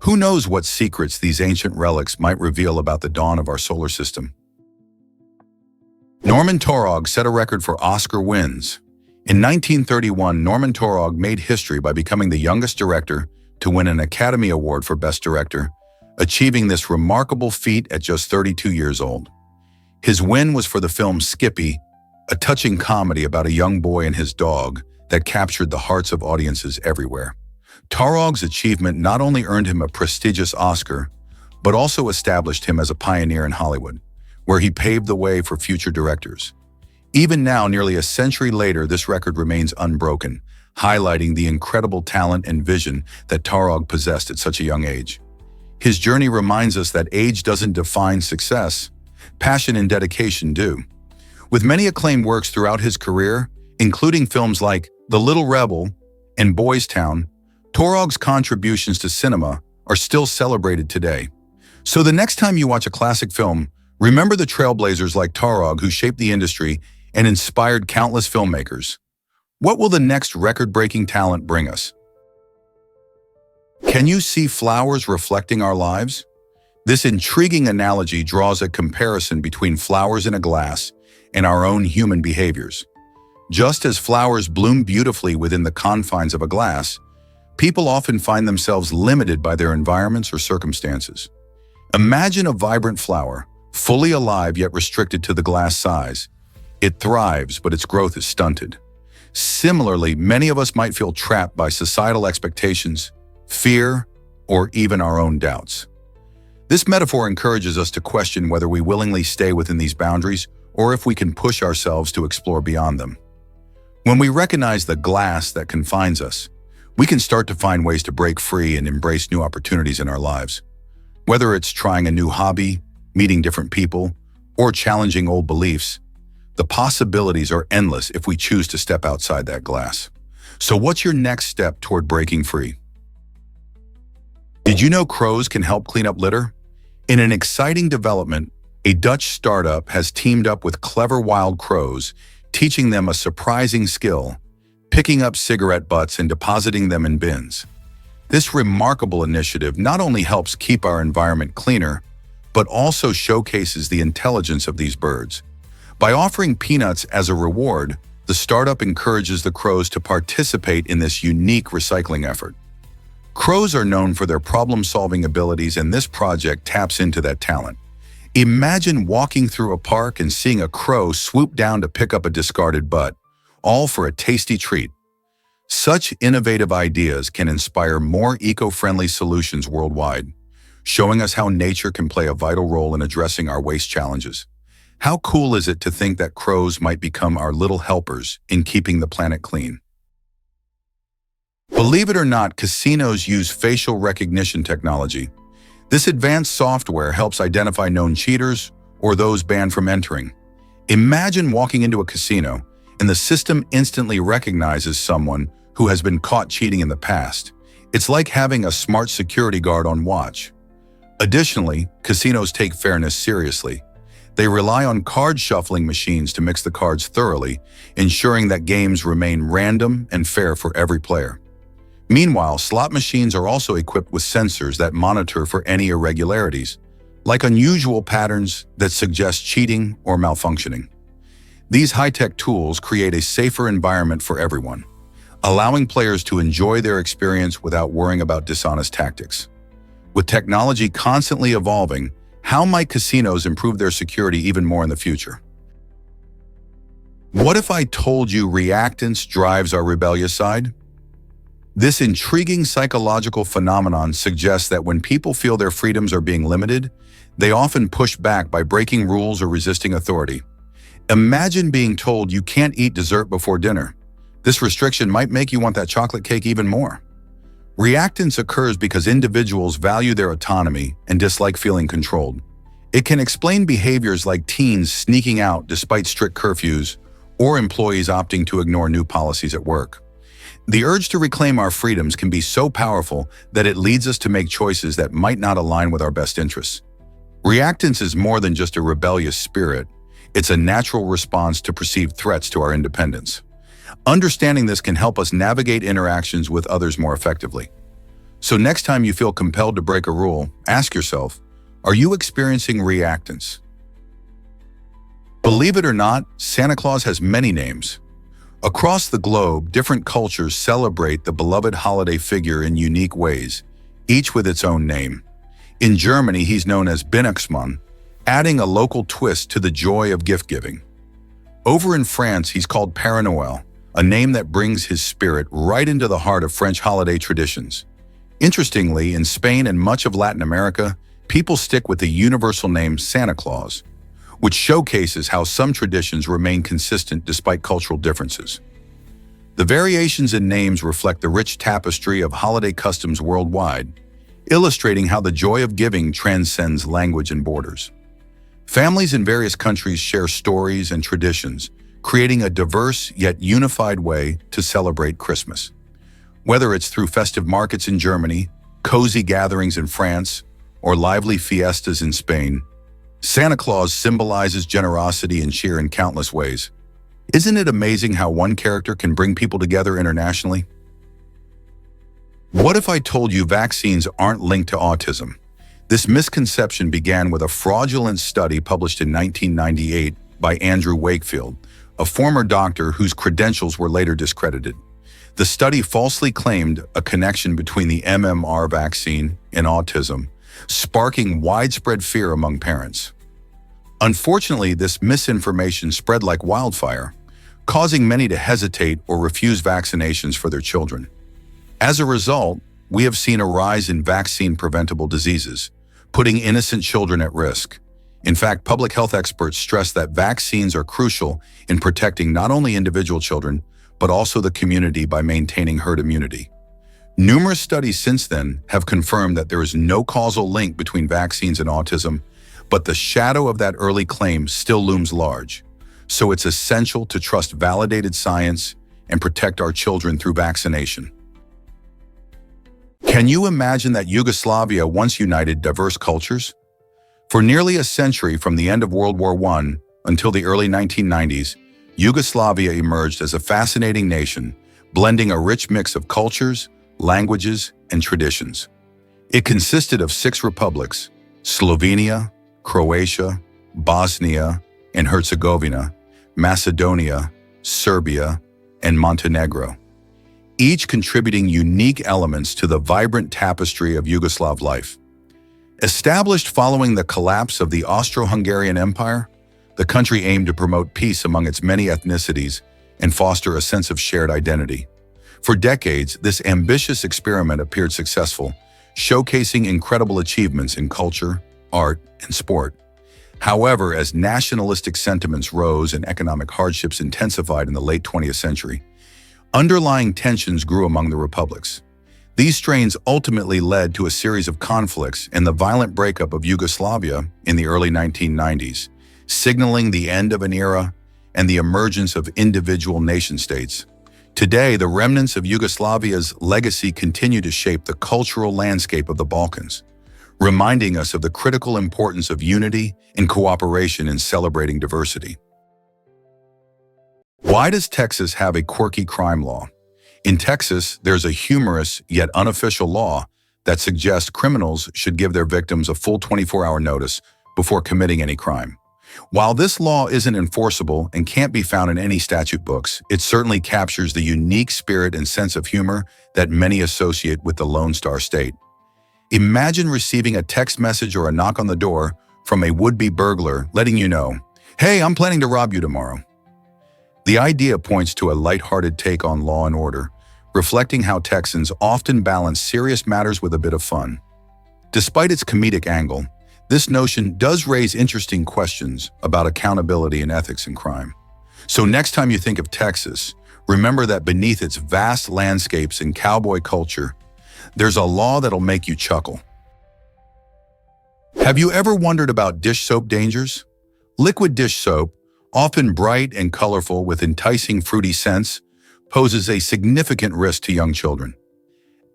Who knows what secrets these ancient relics might reveal about the dawn of our solar system? Norman Taurog set a record for Oscar wins. In 1931, Norman Taurog made history by becoming the youngest director to win an Academy Award for Best Director, achieving this remarkable feat at just 32 years old. His win was for the film Skippy, a touching comedy about a young boy and his dog that captured the hearts of audiences everywhere. Taurog's achievement not only earned him a prestigious Oscar, but also established him as a pioneer in Hollywood, where he paved the way for future directors. Even now, nearly a century later, this record remains unbroken, highlighting the incredible talent and vision that Taurog possessed at such a young age. His journey reminds us that age doesn't define success. Passion and dedication do. With many acclaimed works throughout his career, including films like The Little Rebel and Boys Town, Taurog's contributions to cinema are still celebrated today. So the next time you watch a classic film, Remember the trailblazers like Tarog who shaped the industry and inspired countless filmmakers. What will the next record-breaking talent bring us? Can you see flowers reflecting our lives? This intriguing analogy draws a comparison between flowers in a glass and our own human behaviors. Just as flowers bloom beautifully within the confines of a glass, people often find themselves limited by their environments or circumstances. Imagine a vibrant flower, fully alive yet restricted to the glass size. It thrives, but its growth is stunted. Similarly, many of us might feel trapped by societal expectations, fear, or even our own doubts. This metaphor encourages us to question whether we willingly stay within these boundaries or if we can push ourselves to explore beyond them. When we recognize the glass that confines us, we can start to find ways to break free and embrace new opportunities in our lives. Whether it's trying a new hobby, meeting different people, or challenging old beliefs, the possibilities are endless if we choose to step outside that glass. So what's your next step toward breaking free? Did you know crows can help clean up litter? In an exciting development, a Dutch startup has teamed up with clever wild crows, teaching them a surprising skill, picking up cigarette butts and depositing them in bins. This remarkable initiative not only helps keep our environment cleaner, but also showcases the intelligence of these birds. By offering peanuts as a reward, the startup encourages the crows to participate in this unique recycling effort. Crows are known for their problem-solving abilities, and this project taps into that talent. Imagine walking through a park and seeing a crow swoop down to pick up a discarded butt, all for a tasty treat. Such innovative ideas can inspire more eco-friendly solutions worldwide, showing us how nature can play a vital role in addressing our waste challenges. How cool is it to think that crows might become our little helpers in keeping the planet clean? Believe it or not, casinos use facial recognition technology. This advanced software helps identify known cheaters or those banned from entering. Imagine walking into a casino and the system instantly recognizes someone who has been caught cheating in the past. It's like having a smart security guard on watch. Additionally, casinos take fairness seriously. They rely on card shuffling machines to mix the cards thoroughly, ensuring that games remain random and fair for every player. Meanwhile, slot machines are also equipped with sensors that monitor for any irregularities, like unusual patterns that suggest cheating or malfunctioning. These high-tech tools create a safer environment for everyone, allowing players to enjoy their experience without worrying about dishonest tactics. With technology constantly evolving, how might casinos improve their security even more in the future? What if I told you reactance drives our rebellious side? This intriguing psychological phenomenon suggests that when people feel their freedoms are being limited, they often push back by breaking rules or resisting authority. Imagine being told you can't eat dessert before dinner. This restriction might make you want that chocolate cake even more. Reactance occurs because individuals value their autonomy and dislike feeling controlled. It can explain behaviors like teens sneaking out despite strict curfews or employees opting to ignore new policies at work. The urge to reclaim our freedoms can be so powerful that it leads us to make choices that might not align with our best interests. Reactance is more than just a rebellious spirit. It's a natural response to perceived threats to our independence. Understanding this can help us navigate interactions with others more effectively. So next time you feel compelled to break a rule, ask yourself, are you experiencing reactance? Believe it or not, Santa Claus has many names. Across the globe, different cultures celebrate the beloved holiday figure in unique ways, each with its own name. In Germany, he's known as Weihnachtsmann, adding a local twist to the joy of gift-giving. Over in France, he's called Père Noël, a name that brings his spirit right into the heart of French holiday traditions. Interestingly, in Spain and much of Latin America, people stick with the universal name Santa Claus, which showcases how some traditions remain consistent despite cultural differences. The variations in names reflect the rich tapestry of holiday customs worldwide, illustrating how the joy of giving transcends language and borders. Families in various countries share stories and traditions, creating a diverse yet unified way to celebrate Christmas. Whether it's through festive markets in Germany, cozy gatherings in France, or lively fiestas in Spain, Santa Claus symbolizes generosity and cheer in countless ways. Isn't it amazing how one character can bring people together internationally? What if I told you vaccines aren't linked to autism? This misconception began with a fraudulent study published in 1998 by Andrew Wakefield, a former doctor whose credentials were later discredited. The study falsely claimed a connection between the MMR vaccine and autism, sparking widespread fear among parents. Unfortunately, this misinformation spread like wildfire, causing many to hesitate or refuse vaccinations for their children. As a result, we have seen a rise in vaccine-preventable diseases, putting innocent children at risk. In fact, public health experts stress that vaccines are crucial in protecting not only individual children, but also the community by maintaining herd immunity. Numerous studies since then have confirmed that there is no causal link between vaccines and autism, but the shadow of that early claim still looms large. So it's essential to trust validated science and protect our children through vaccination. Can you imagine that Yugoslavia once united diverse cultures? For nearly a century, from the end of World War I until the early 1990s, Yugoslavia emerged as a fascinating nation, blending a rich mix of cultures, languages, and traditions. It consisted of 6 republics: Slovenia, Croatia, Bosnia and Herzegovina, Macedonia, Serbia, and Montenegro, each contributing unique elements to the vibrant tapestry of Yugoslav life. Established following the collapse of the Austro-Hungarian Empire, the country aimed to promote peace among its many ethnicities and foster a sense of shared identity. For decades, this ambitious experiment appeared successful, showcasing incredible achievements in culture, art, and sport. However, as nationalistic sentiments rose and economic hardships intensified in the late 20th century, underlying tensions grew among the republics. These strains ultimately led to a series of conflicts and the violent breakup of Yugoslavia in the early 1990s, signaling the end of an era and the emergence of individual nation-states. Today, the remnants of Yugoslavia's legacy continue to shape the cultural landscape of the Balkans, reminding us of the critical importance of unity and cooperation in celebrating diversity. Why does Texas have a quirky crime law? In Texas, there's a humorous yet unofficial law that suggests criminals should give their victims a full 24-hour notice before committing any crime. While this law isn't enforceable and can't be found in any statute books, it certainly captures the unique spirit and sense of humor that many associate with the Lone Star State. Imagine receiving a text message or a knock on the door from a would-be burglar letting you know, "Hey, I'm planning to rob you tomorrow." The idea points to a lighthearted take on law and order, reflecting how Texans often balance serious matters with a bit of fun. Despite its comedic angle, this notion does raise interesting questions about accountability and ethics in crime. So next time you think of Texas, remember that beneath its vast landscapes and cowboy culture, there's a law that'll make you chuckle. Have you ever wondered about dish soap dangers? Liquid dish soap, often bright and colorful with enticing fruity scents, poses a significant risk to young children.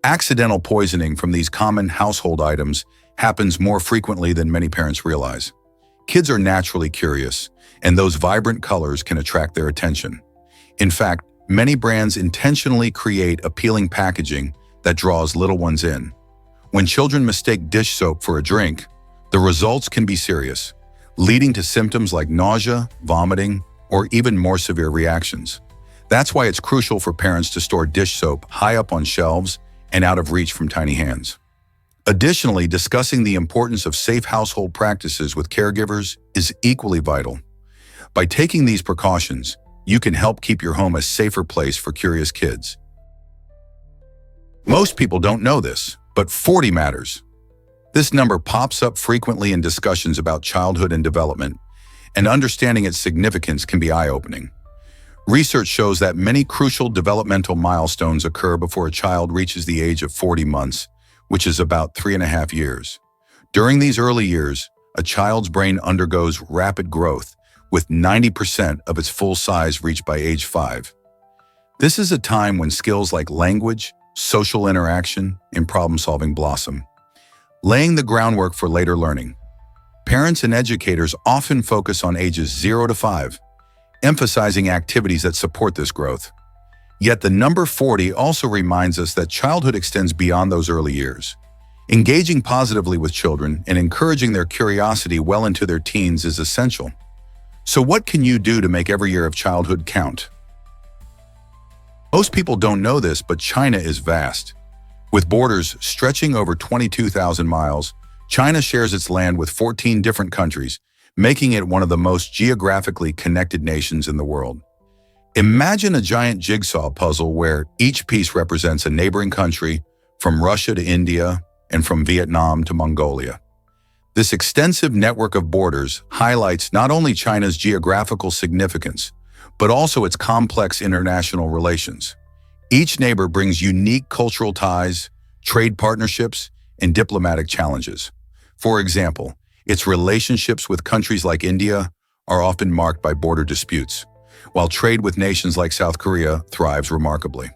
Accidental poisoning from these common household items happens more frequently than many parents realize. Kids are naturally curious, and those vibrant colors can attract their attention. In fact, many brands intentionally create appealing packaging that draws little ones in. When children mistake dish soap for a drink, the results can be serious, leading to symptoms like nausea, vomiting, or even more severe reactions. That's why it's crucial for parents to store dish soap high up on shelves and out of reach from tiny hands. Additionally, discussing the importance of safe household practices with caregivers is equally vital. By taking these precautions, you can help keep your home a safer place for curious kids. Most people don't know this, but 40 matters. This number pops up frequently in discussions about childhood and development, and understanding its significance can be eye-opening. Research shows that many crucial developmental milestones occur before a child reaches the age of 40 months, which is about 3.5 years. During these early years, a child's brain undergoes rapid growth, with 90% of its full size reached by age 5. This is a time when skills like language, social interaction, and problem-solving blossom, laying the groundwork for later learning. Parents and educators often focus on ages 0 to 5, emphasizing activities that support this growth. Yet the number 40 also reminds us that childhood extends beyond those early years. Engaging positively with children and encouraging their curiosity well into their teens is essential. So what can you do to make every year of childhood count? Most people don't know this, but China is vast. With borders stretching over 22,000 miles, China shares its land with 14 different countries, making it one of the most geographically connected nations in the world. Imagine a giant jigsaw puzzle where each piece represents a neighboring country, from Russia to India and from Vietnam to Mongolia. This extensive network of borders highlights not only China's geographical significance, but also its complex international relations. Each neighbor brings unique cultural ties, trade partnerships, and diplomatic challenges. For example, its relationships with countries like India are often marked by border disputes, while trade with nations like South Korea thrives remarkably.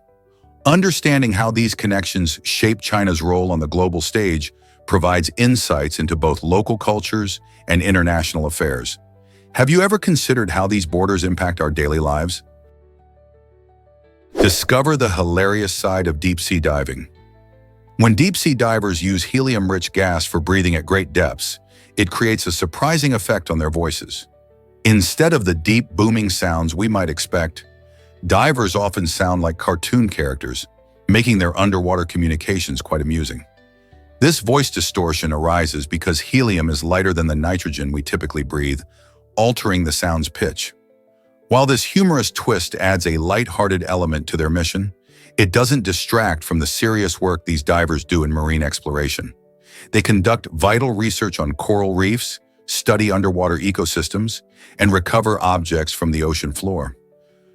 Understanding how these connections shape China's role on the global stage provides insights into both local cultures and international affairs. Have you ever considered how these borders impact our daily lives? Discover the hilarious side of deep-sea diving. When deep-sea divers use helium-rich gas for breathing at great depths, it creates a surprising effect on their voices. Instead of the deep, booming sounds we might expect, divers often sound like cartoon characters, making their underwater communications quite amusing. This voice distortion arises because helium is lighter than the nitrogen we typically breathe, altering the sound's pitch. While this humorous twist adds a light-hearted element to their mission, it doesn't distract from the serious work these divers do in marine exploration. They conduct vital research on coral reefs, study underwater ecosystems, and recover objects from the ocean floor.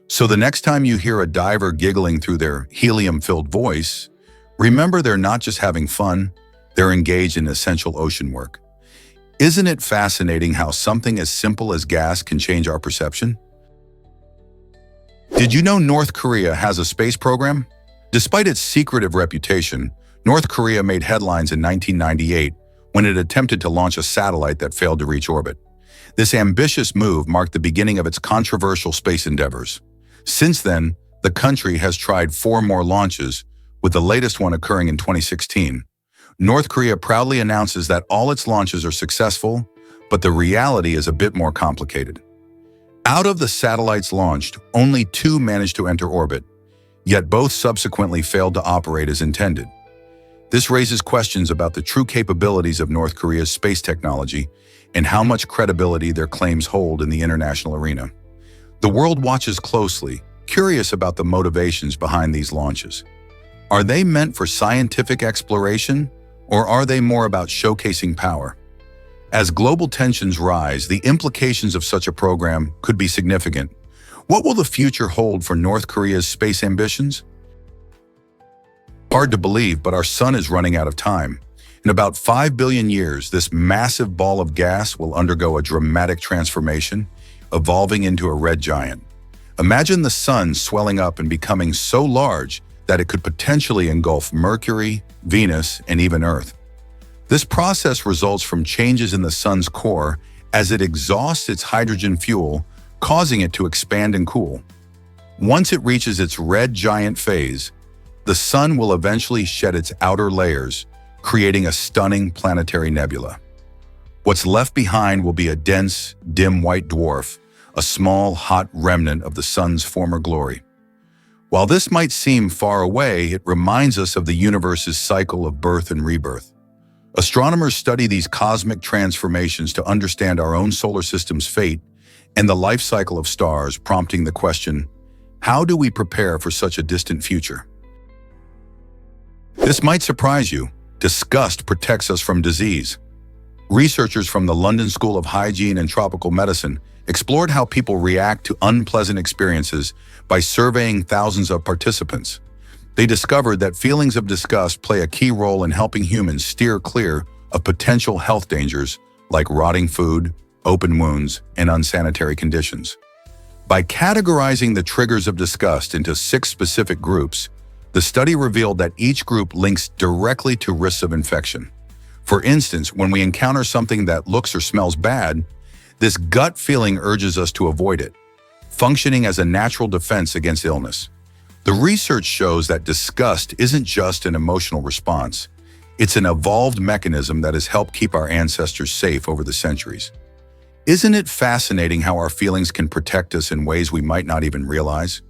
So the next time you hear a diver giggling through their helium-filled voice, remember they're not just having fun, they're engaged in essential ocean work. Isn't it fascinating how something as simple as gas can change our perception? Did you know North Korea has a space program? Despite its secretive reputation, North Korea made headlines in 1998 when it attempted to launch a satellite that failed to reach orbit. This ambitious move marked the beginning of its controversial space endeavors. Since then, the country has tried 4 more launches, with the latest one occurring in 2016. North Korea proudly announces that all its launches are successful, but the reality is a bit more complicated. Out of the satellites launched, only 2 managed to enter orbit, yet both subsequently failed to operate as intended. This raises questions about the true capabilities of North Korea's space technology and how much credibility their claims hold in the international arena. The world watches closely, curious about the motivations behind these launches. Are they meant for scientific exploration, or are they more about showcasing power? As global tensions rise, the implications of such a program could be significant. What will the future hold for North Korea's space ambitions? Hard to believe, but our sun is running out of time. In about 5 billion years, this massive ball of gas will undergo a dramatic transformation, evolving into a red giant. Imagine the sun swelling up and becoming so large that it could potentially engulf Mercury, Venus, and even Earth. This process results from changes in the sun's core as it exhausts its hydrogen fuel, causing it to expand and cool. Once it reaches its red giant phase, the sun will eventually shed its outer layers, creating a stunning planetary nebula. What's left behind will be a dense, dim white dwarf, a small, hot remnant of the sun's former glory. While this might seem far away, it reminds us of the universe's cycle of birth and rebirth. Astronomers study these cosmic transformations to understand our own solar system's fate and the life cycle of stars, prompting the question, how do we prepare for such a distant future? This might surprise you. Disgust protects us from disease. Researchers from the London School of Hygiene and Tropical Medicine explored how people react to unpleasant experiences by surveying thousands of participants. They discovered that feelings of disgust play a key role in helping humans steer clear of potential health dangers like rotting food, open wounds, and unsanitary conditions. By categorizing the triggers of disgust into 6 specific groups, the study revealed that each group links directly to risks of infection. For instance, when we encounter something that looks or smells bad, this gut feeling urges us to avoid it, functioning as a natural defense against illness. The research shows that disgust isn't just an emotional response. It's an evolved mechanism that has helped keep our ancestors safe over the centuries. Isn't it fascinating how our feelings can protect us in ways we might not even realize?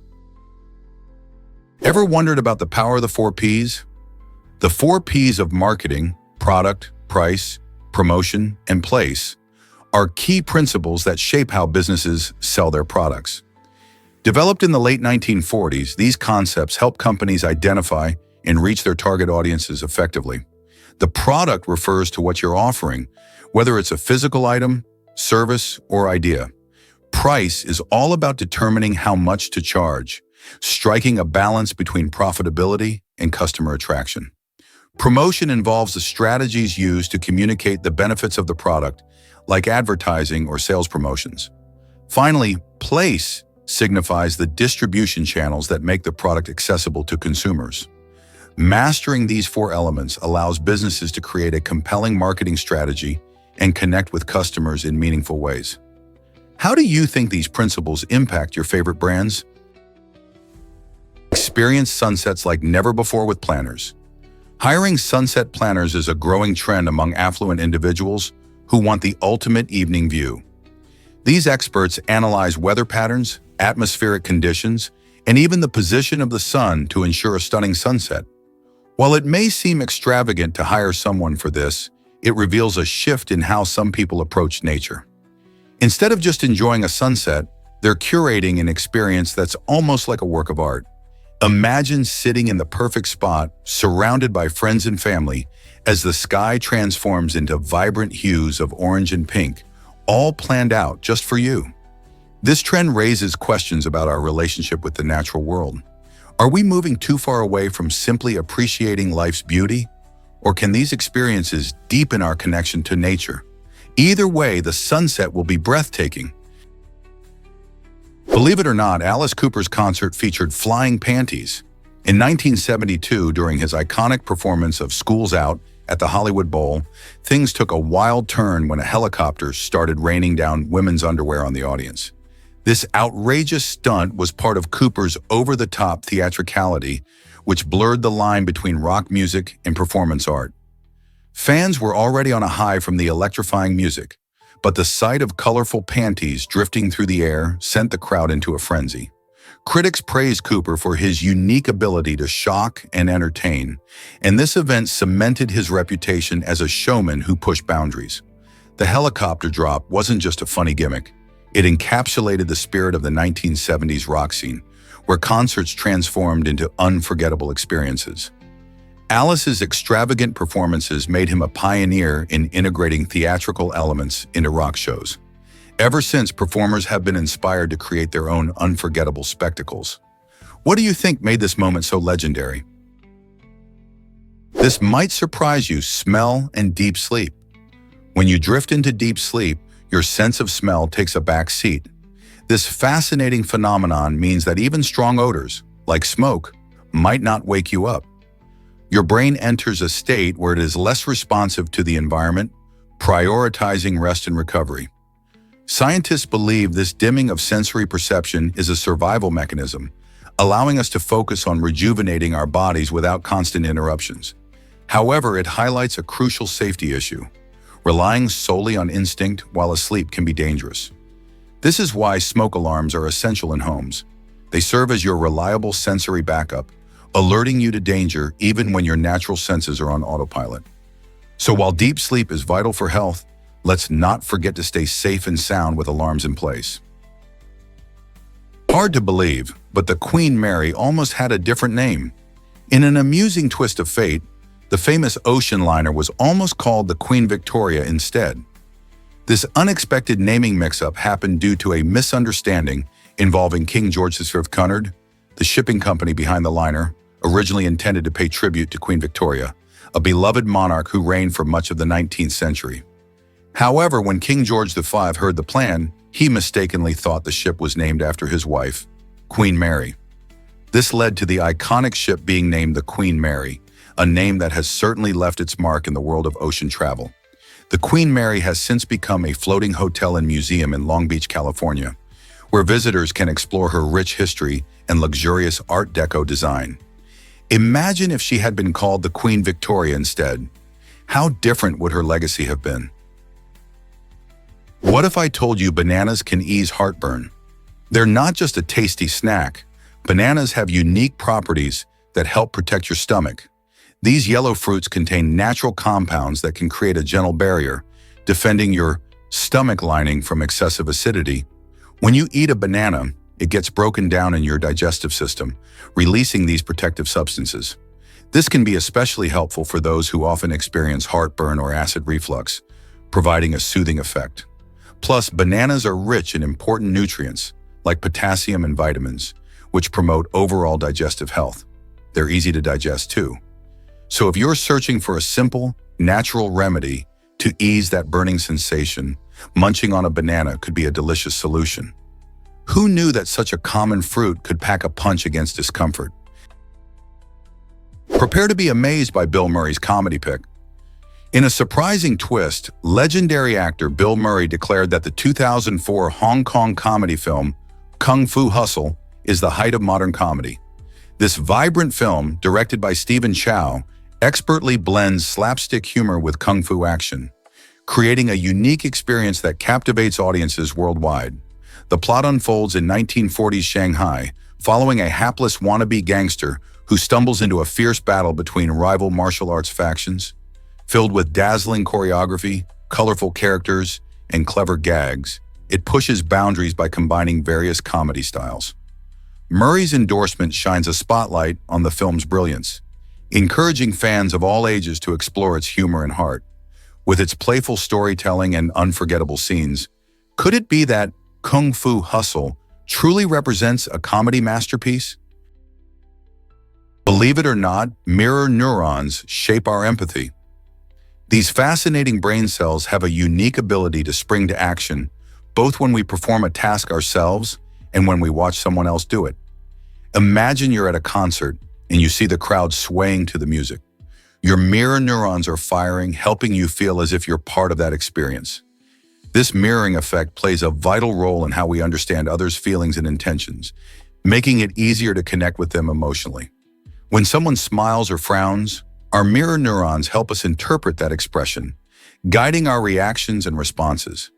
Ever wondered about the power of the 4 Ps? The 4 Ps of marketing, product, price, promotion, and place, are key principles that shape how businesses sell their products. Developed in the late 1940s, these concepts help companies identify and reach their target audiences effectively. The product refers to what you're offering, whether it's a physical item, service, or idea. Price is all about determining how much to charge, striking a balance between profitability and customer attraction. Promotion involves the strategies used to communicate the benefits of the product, like advertising or sales promotions. Finally, place signifies the distribution channels that make the product accessible to consumers. Mastering these 4 elements allows businesses to create a compelling marketing strategy and connect with customers in meaningful ways. How do you think these principles impact your favorite brands? Experience sunsets like never before with planners. Hiring sunset planners is a growing trend among affluent individuals who want the ultimate evening view. These experts analyze weather patterns, atmospheric conditions, and even the position of the sun to ensure a stunning sunset. While it may seem extravagant to hire someone for this, it reveals a shift in how some people approach nature. Instead of just enjoying a sunset, they're curating an experience that's almost like a work of art. Imagine sitting in the perfect spot, surrounded by friends and family, as the sky transforms into vibrant hues of orange and pink, all planned out just for you. This trend raises questions about our relationship with the natural world. Are we moving too far away from simply appreciating life's beauty? Or can these experiences deepen our connection to nature? Either way, the sunset will be breathtaking. Believe it or not, Alice Cooper's concert featured flying panties. In 1972, during his iconic performance of School's Out at the Hollywood Bowl, things took a wild turn when a helicopter started raining down women's underwear on the audience. This outrageous stunt was part of Cooper's over-the-top theatricality, which blurred the line between rock music and performance art. Fans were already on a high from the electrifying music, but the sight of colorful panties drifting through the air sent the crowd into a frenzy. Critics praised Cooper for his unique ability to shock and entertain, and this event cemented his reputation as a showman who pushed boundaries. The helicopter drop wasn't just a funny gimmick. It encapsulated the spirit of the 1970s rock scene, where concerts transformed into unforgettable experiences. Alice's extravagant performances made him a pioneer in integrating theatrical elements into rock shows. Ever since, performers have been inspired to create their own unforgettable spectacles. What do you think made this moment so legendary? This might surprise you: smell and deep sleep. When you drift into deep sleep, your sense of smell takes a back seat. This fascinating phenomenon means that even strong odors, like smoke, might not wake you up. Your brain enters a state where it is less responsive to the environment, prioritizing rest and recovery. Scientists believe this dimming of sensory perception is a survival mechanism, allowing us to focus on rejuvenating our bodies without constant interruptions. However, it highlights a crucial safety issue. Relying solely on instinct while asleep can be dangerous. This is why smoke alarms are essential in homes. They serve as your reliable sensory backup, alerting you to danger even when your natural senses are on autopilot. So while deep sleep is vital for health, let's not forget to stay safe and sound with alarms in place. Hard to believe, but the Queen Mary almost had a different name. In an amusing twist of fate, the famous ocean liner was almost called the Queen Victoria instead. This unexpected naming mix-up happened due to a misunderstanding involving King George V Cunard, the shipping company behind the liner, originally intended to pay tribute to Queen Victoria, a beloved monarch who reigned for much of the 19th century. However, when King George V heard the plan, he mistakenly thought the ship was named after his wife, Queen Mary. This led to the iconic ship being named the Queen Mary, a name that has certainly left its mark in the world of ocean travel. The Queen Mary has since become a floating hotel and museum in Long Beach, California, where visitors can explore her rich history and luxurious Art Deco design. Imagine if she had been called the Queen Victoria instead. How different would her legacy have been? What if I told you bananas can ease heartburn? They're not just a tasty snack. Bananas have unique properties that help protect your stomach. These yellow fruits contain natural compounds that can create a gentle barrier, defending your stomach lining from excessive acidity. When you eat a banana, it gets broken down in your digestive system, releasing these protective substances. This can be especially helpful for those who often experience heartburn or acid reflux, providing a soothing effect. Plus, bananas are rich in important nutrients, like potassium and vitamins, which promote overall digestive health. They're easy to digest too. So if you're searching for a simple, natural remedy to ease that burning sensation, munching on a banana could be a delicious solution. Who knew that such a common fruit could pack a punch against discomfort? Prepare to be amazed by Bill Murray's comedy pick. In a surprising twist, legendary actor Bill Murray declared that the 2004 Hong Kong comedy film Kung Fu Hustle is the height of modern comedy. This vibrant film, directed by Stephen Chow, expertly blends slapstick humor with kung fu action, creating a unique experience that captivates audiences worldwide. The plot unfolds in 1940s Shanghai, following a hapless wannabe gangster who stumbles into a fierce battle between rival martial arts factions. Filled with dazzling choreography, colorful characters, and clever gags, it pushes boundaries by combining various comedy styles. Murray's endorsement shines a spotlight on the film's brilliance, encouraging fans of all ages to explore its humor and heart. With its playful storytelling and unforgettable scenes, could it be that Kung Fu Hustle truly represents a comedy masterpiece? Believe it or not, mirror neurons shape our empathy. These fascinating brain cells have a unique ability to spring to action, both when we perform a task ourselves and when we watch someone else do it. Imagine you're at a concert and you see the crowd swaying to the music. Your mirror neurons are firing, helping you feel as if you're part of that experience. This mirroring effect plays a vital role in how we understand others' feelings and intentions, making it easier to connect with them emotionally. When someone smiles or frowns, our mirror neurons help us interpret that expression, guiding our reactions and responses.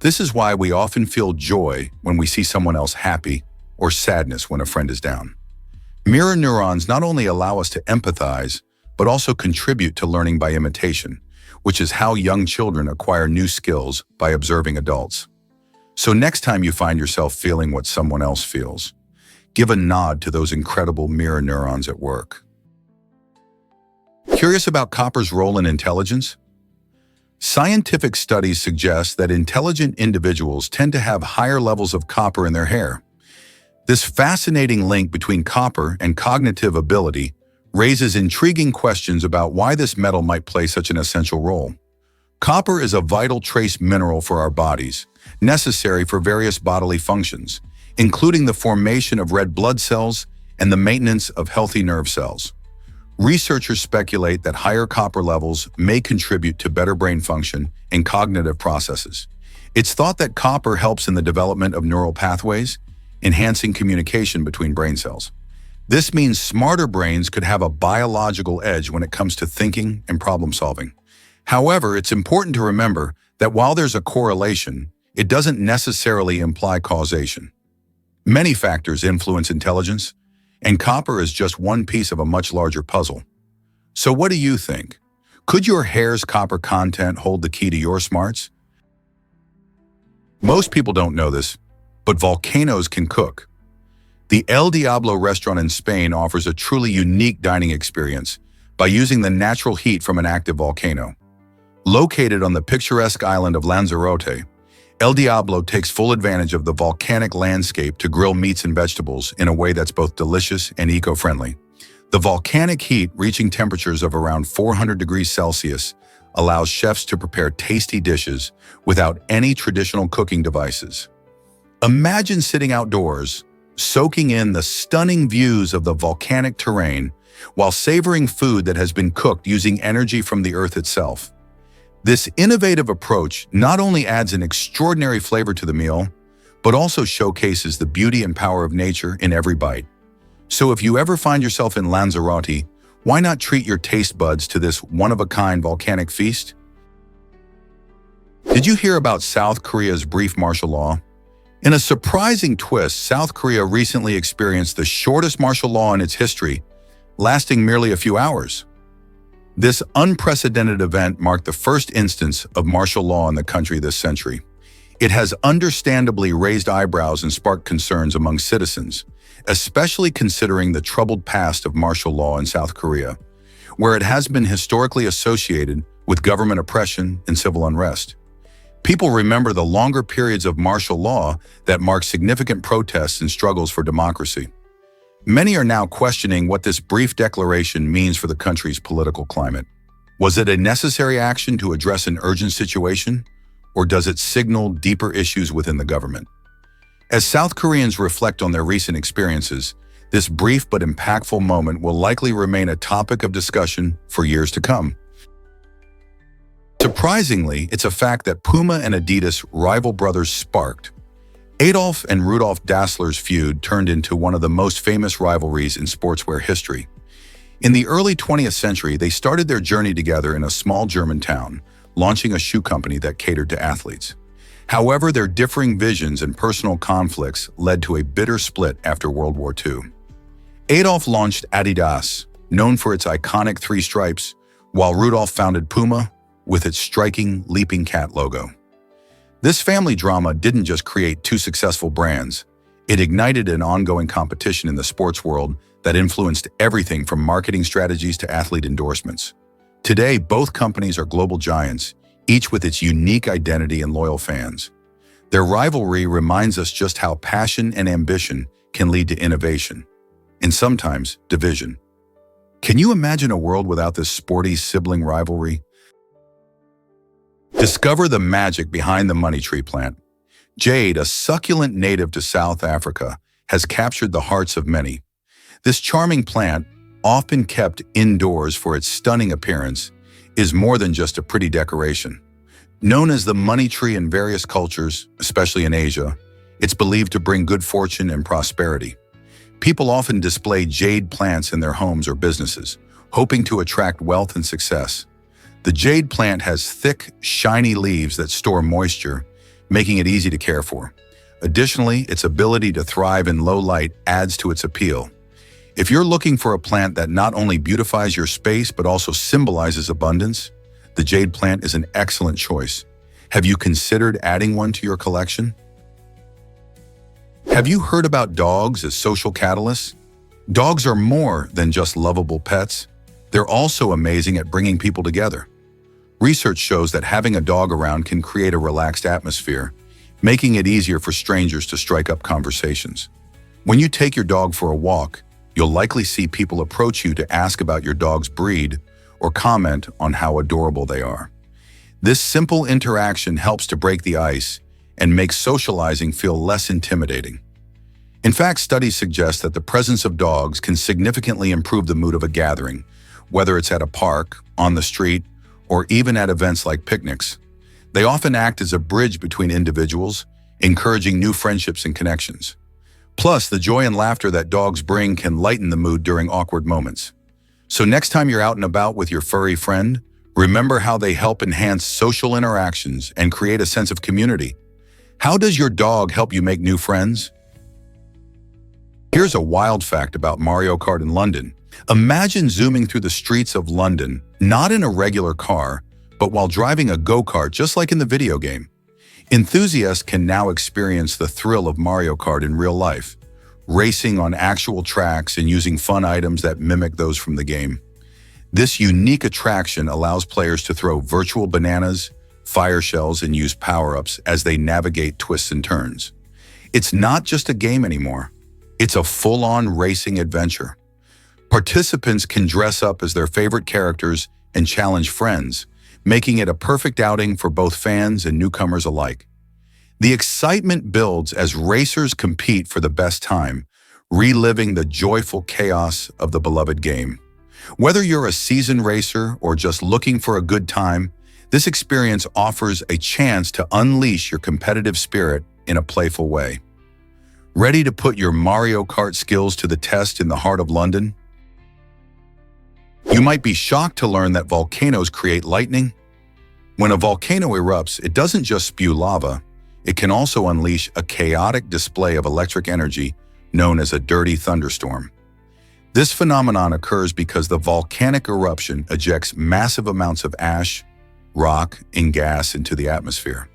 This is why we often feel joy when we see someone else happy or sadness when a friend is down. Mirror neurons not only allow us to empathize, but also contribute to learning by imitation, which is how young children acquire new skills by observing adults. So next time you find yourself feeling what someone else feels, give a nod to those incredible mirror neurons at work. Curious about copper's role in intelligence? Scientific studies suggest that intelligent individuals tend to have higher levels of copper in their hair. This fascinating link between copper and cognitive ability raises intriguing questions about why this metal might play such an essential role. Copper is a vital trace mineral for our bodies, necessary for various bodily functions, including the formation of red blood cells and the maintenance of healthy nerve cells. Researchers speculate that higher copper levels may contribute to better brain function and cognitive processes. It's thought that copper helps in the development of neural pathways, enhancing communication between brain cells. This means smarter brains could have a biological edge when it comes to thinking and problem solving. However, it's important to remember that while there's a correlation, it doesn't necessarily imply causation. Many factors influence intelligence, and copper is just one piece of a much larger puzzle. So what do you think? Could your hair's copper content hold the key to your smarts? Most people don't know this, but volcanoes can cook. The El Diablo restaurant in Spain offers a truly unique dining experience by using the natural heat from an active volcano. Located on the picturesque island of Lanzarote, El Diablo takes full advantage of the volcanic landscape to grill meats and vegetables in a way that's both delicious and eco-friendly. The volcanic heat, reaching temperatures of around 400 degrees Celsius, allows chefs to prepare tasty dishes without any traditional cooking devices. Imagine sitting outdoors, soaking in the stunning views of the volcanic terrain while savoring food that has been cooked using energy from the earth itself. This innovative approach not only adds an extraordinary flavor to the meal, but also showcases the beauty and power of nature in every bite. So if you ever find yourself in Lanzarote, why not treat your taste buds to this one-of-a-kind volcanic feast? Did you hear about South Korea's brief martial law? In a surprising twist, South Korea recently experienced the shortest martial law in its history, lasting merely a few hours. This unprecedented event marked the first instance of martial law in the country this century. It has understandably raised eyebrows and sparked concerns among citizens, especially considering the troubled past of martial law in South Korea, where it has been historically associated with government oppression and civil unrest. People remember the longer periods of martial law that marked significant protests and struggles for democracy. Many are now questioning what this brief declaration means for the country's political climate. Was it a necessary action to address an urgent situation, or does it signal deeper issues within the government? As South Koreans reflect on their recent experiences, this brief but impactful moment will likely remain a topic of discussion for years to come. Surprisingly, it's a fact that Puma and Adidas rival brothers sparked. Adolf and Rudolf Dassler's feud turned into one of the most famous rivalries in sportswear history. In the early 20th century, they started their journey together in a small German town, launching a shoe company that catered to athletes. However, their differing visions and personal conflicts led to a bitter split after World War II. Adolf launched Adidas, known for its iconic three stripes, while Rudolf founded Puma, with its striking leaping cat logo. This family drama didn't just create two successful brands, it ignited an ongoing competition in the sports world that influenced everything from marketing strategies to athlete endorsements. Today, both companies are global giants, each with its unique identity and loyal fans. Their rivalry reminds us just how passion and ambition can lead to innovation, and sometimes division. Can you imagine a world without this sporty sibling rivalry? Discover the magic behind the money tree plant. Jade, a succulent native to South Africa, has captured the hearts of many. This charming plant, often kept indoors for its stunning appearance, is more than just a pretty decoration. Known as the money tree in various cultures, especially in Asia, it's believed to bring good fortune and prosperity. People often display jade plants in their homes or businesses, hoping to attract wealth and success. The jade plant has thick, shiny leaves that store moisture, making it easy to care for. Additionally, its ability to thrive in low light adds to its appeal. If you're looking for a plant that not only beautifies your space but also symbolizes abundance, the jade plant is an excellent choice. Have you considered adding one to your collection? Have you heard about dogs as social catalysts? Dogs are more than just lovable pets. They're also amazing at bringing people together. Research shows that having a dog around can create a relaxed atmosphere, making it easier for strangers to strike up conversations. When you take your dog for a walk, you'll likely see people approach you to ask about your dog's breed or comment on how adorable they are. This simple interaction helps to break the ice and makes socializing feel less intimidating. In fact, studies suggest that the presence of dogs can significantly improve the mood of a gathering, whether it's at a park, on the street, or even at events like picnics. They often act as a bridge between individuals, encouraging new friendships and connections. Plus, the joy and laughter that dogs bring can lighten the mood during awkward moments. So next time you're out and about with your furry friend, remember how they help enhance social interactions and create a sense of community. How does your dog help you make new friends? Here's a wild fact about Mario Kart in London. Imagine zooming through the streets of London, not in a regular car, but while driving a go-kart just like in the video game. Enthusiasts can now experience the thrill of Mario Kart in real life, racing on actual tracks and using fun items that mimic those from the game. This unique attraction allows players to throw virtual bananas, fire shells, and use power-ups as they navigate twists and turns. It's not just a game anymore. It's a full-on racing adventure. Participants can dress up as their favorite characters and challenge friends, making it a perfect outing for both fans and newcomers alike. The excitement builds as racers compete for the best time, reliving the joyful chaos of the beloved game. Whether you're a seasoned racer or just looking for a good time, this experience offers a chance to unleash your competitive spirit in a playful way. Ready to put your Mario Kart skills to the test in the heart of London? You might be shocked to learn that volcanoes create lightning. When a volcano erupts, it doesn't just spew lava, it can also unleash a chaotic display of electric energy known as a dirty thunderstorm. This phenomenon occurs because the volcanic eruption ejects massive amounts of ash, rock, and gas into the atmosphere.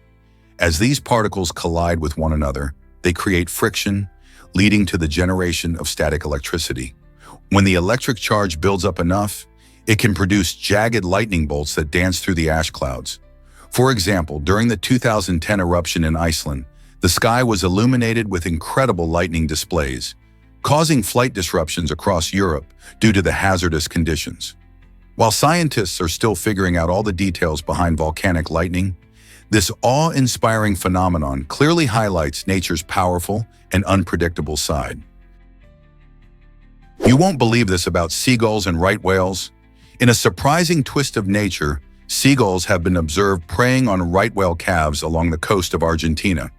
As these particles collide with one another, they create friction, leading to the generation of static electricity. When the electric charge builds up enough, it can produce jagged lightning bolts that dance through the ash clouds. For example, during the 2010 eruption in Iceland, the sky was illuminated with incredible lightning displays, causing flight disruptions across Europe due to the hazardous conditions. While scientists are still figuring out all the details behind volcanic lightning, this awe-inspiring phenomenon clearly highlights nature's powerful and unpredictable side. You won't believe this about seagulls and right whales. In a surprising twist of nature, seagulls have been observed preying on right whale calves along the coast of Argentina.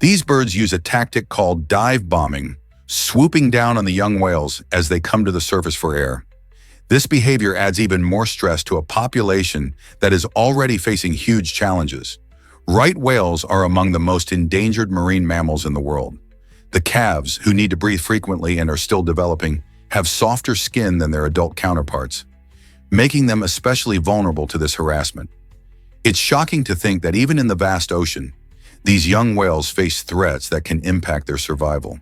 These birds use a tactic called dive bombing, swooping down on the young whales as they come to the surface for air. This behavior adds even more stress to a population that is already facing huge challenges. Right whales are among the most endangered marine mammals in the world. The calves, who need to breathe frequently and are still developing, have softer skin than their adult counterparts, making them especially vulnerable to this harassment. It's shocking to think that even in the vast ocean, these young whales face threats that can impact their survival.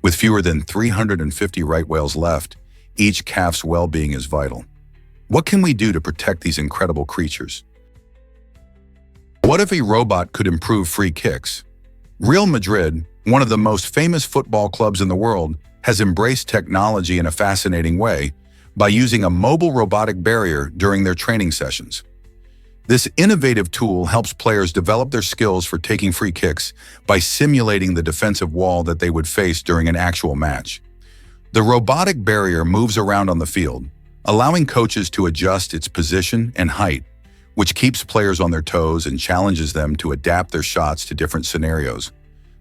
With fewer than 350 right whales left, each calf's well-being is vital. What can we do to protect these incredible creatures? What if a robot could improve free kicks? Real Madrid, one of the most famous football clubs in the world, has embraced technology in a fascinating way by using a mobile robotic barrier during their training sessions. This innovative tool helps players develop their skills for taking free kicks by simulating the defensive wall that they would face during an actual match. The robotic barrier moves around on the field, allowing coaches to adjust its position and height, which keeps players on their toes and challenges them to adapt their shots to different scenarios.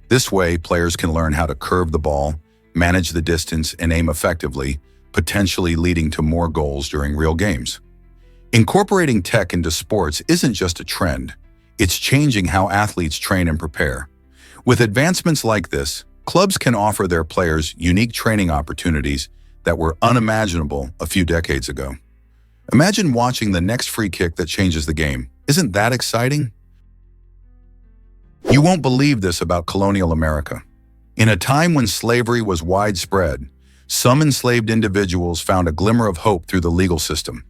This way, players can learn how to curve the ball, manage the distance, and aim effectively, potentially leading to more goals during real games. Incorporating tech into sports isn't just a trend, it's changing how athletes train and prepare. With advancements like this, clubs can offer their players unique training opportunities that were unimaginable a few decades ago. Imagine watching the next free kick that changes the game. Isn't that exciting? You won't believe this about colonial America. In a time when slavery was widespread, some enslaved individuals found a glimmer of hope through the legal system.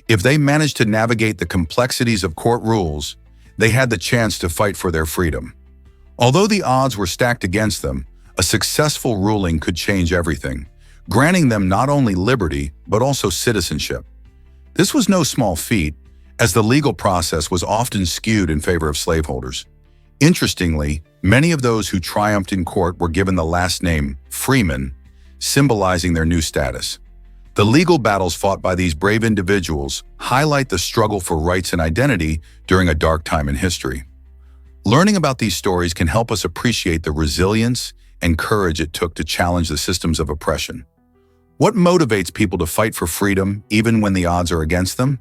If they managed to navigate the complexities of court rules, they had the chance to fight for their freedom. Although the odds were stacked against them, a successful ruling could change everything, granting them not only liberty, but also citizenship. This was no small feat, as the legal process was often skewed in favor of slaveholders. Interestingly, many of those who triumphed in court were given the last name Freeman, symbolizing their new status. The legal battles fought by these brave individuals highlight the struggle for rights and identity during a dark time in history. Learning about these stories can help us appreciate the resilience and courage it took to challenge the systems of oppression. What motivates people to fight for freedom even when the odds are against them?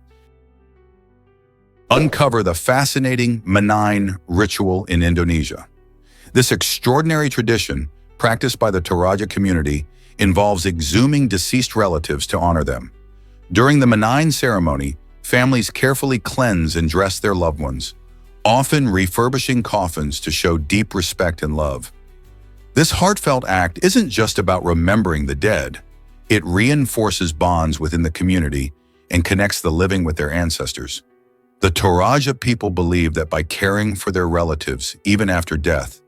Uncover the fascinating Menine ritual in Indonesia. This extraordinary tradition, practiced by the Toraja community, involves exhuming deceased relatives to honor them. During the Menine ceremony, families carefully cleanse and dress their loved ones, often refurbishing coffins to show deep respect and love. This heartfelt act isn't just about remembering the dead. It reinforces bonds within the community and connects the living with their ancestors. The Toraja people believe that by caring for their relatives, even after death,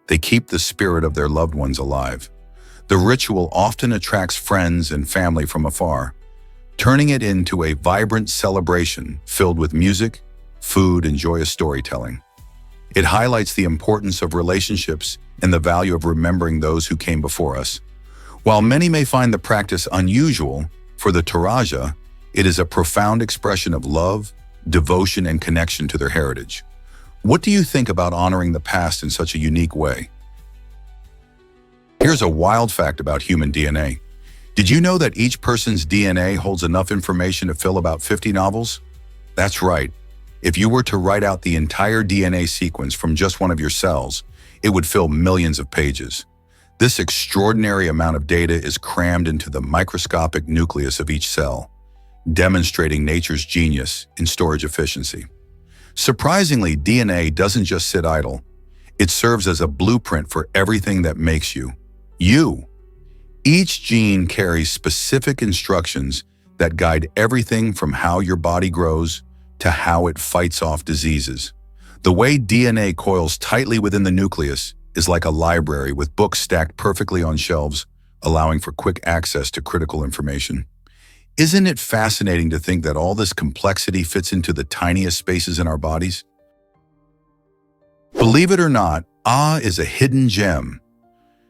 they keep the spirit of their loved ones alive. The ritual often attracts friends and family from afar, turning it into a vibrant celebration filled with music, food, and joyous storytelling. It highlights the importance of relationships and the value of remembering those who came before us. While many may find the practice unusual, for the Toraja, it is a profound expression of love, devotion, and connection to their heritage. What do you think about honoring the past in such a unique way? Here's a wild fact about human DNA. Did you know that each person's DNA holds enough information to fill about 50 novels? That's right. If you were to write out the entire DNA sequence from just one of your cells, it would fill millions of pages. This extraordinary amount of data is crammed into the microscopic nucleus of each cell, demonstrating nature's genius in storage efficiency. Surprisingly, DNA doesn't just sit idle. It serves as a blueprint for everything that makes you, you. Each gene carries specific instructions that guide everything from how your body grows to how it fights off diseases. The way DNA coils tightly within the nucleus is like a library with books stacked perfectly on shelves, allowing for quick access to critical information. Isn't it fascinating to think that all this complexity fits into the tiniest spaces in our bodies? Believe it or not, is a hidden gem.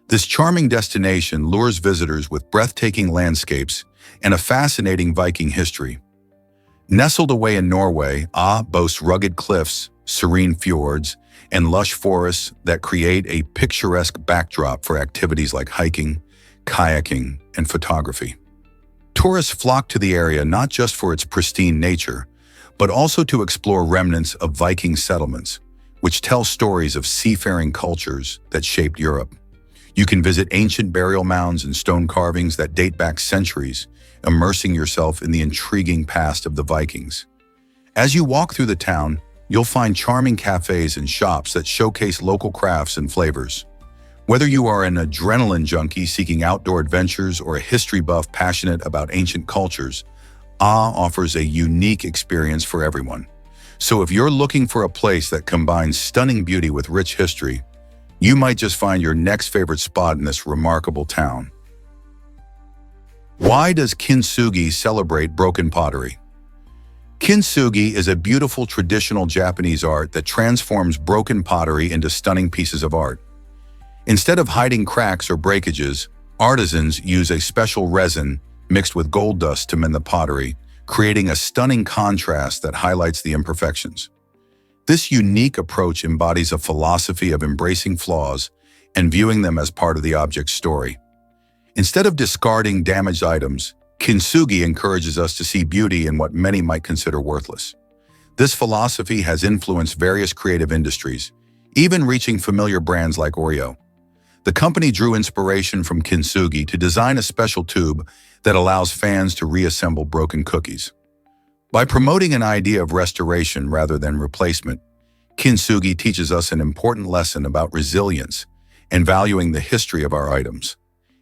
This charming destination lures visitors with breathtaking landscapes and a fascinating Viking history. Nestled away in Norway, boasts rugged cliffs, serene fjords, and lush forests that create a picturesque backdrop for activities like hiking, kayaking, and photography. Tourists flock to the area not just for its pristine nature, but also to explore remnants of Viking settlements, which tell stories of seafaring cultures that shaped Europe. You can visit ancient burial mounds and stone carvings that date back centuries, immersing yourself in the intriguing past of the Vikings. As you walk through the town, you'll find charming cafes and shops that showcase local crafts and flavors. Whether you are an adrenaline junkie seeking outdoor adventures or a history buff passionate about ancient cultures, offers a unique experience for everyone. So if you're looking for a place that combines stunning beauty with rich history, you might just find your next favorite spot in this remarkable town. Why does kintsugi celebrate broken pottery? Kintsugi is a beautiful traditional Japanese art that transforms broken pottery into stunning pieces of art. Instead of hiding cracks or breakages, artisans use a special resin mixed with gold dust to mend the pottery, creating a stunning contrast that highlights the imperfections. This unique approach embodies a philosophy of embracing flaws and viewing them as part of the object's story. Instead of discarding damaged items, kintsugi encourages us to see beauty in what many might consider worthless. This philosophy has influenced various creative industries, even reaching familiar brands like Oreo. The company drew inspiration from kintsugi to design a special tube that allows fans to reassemble broken cookies. By promoting an idea of restoration rather than replacement, kintsugi teaches us an important lesson about resilience and valuing the history of our items.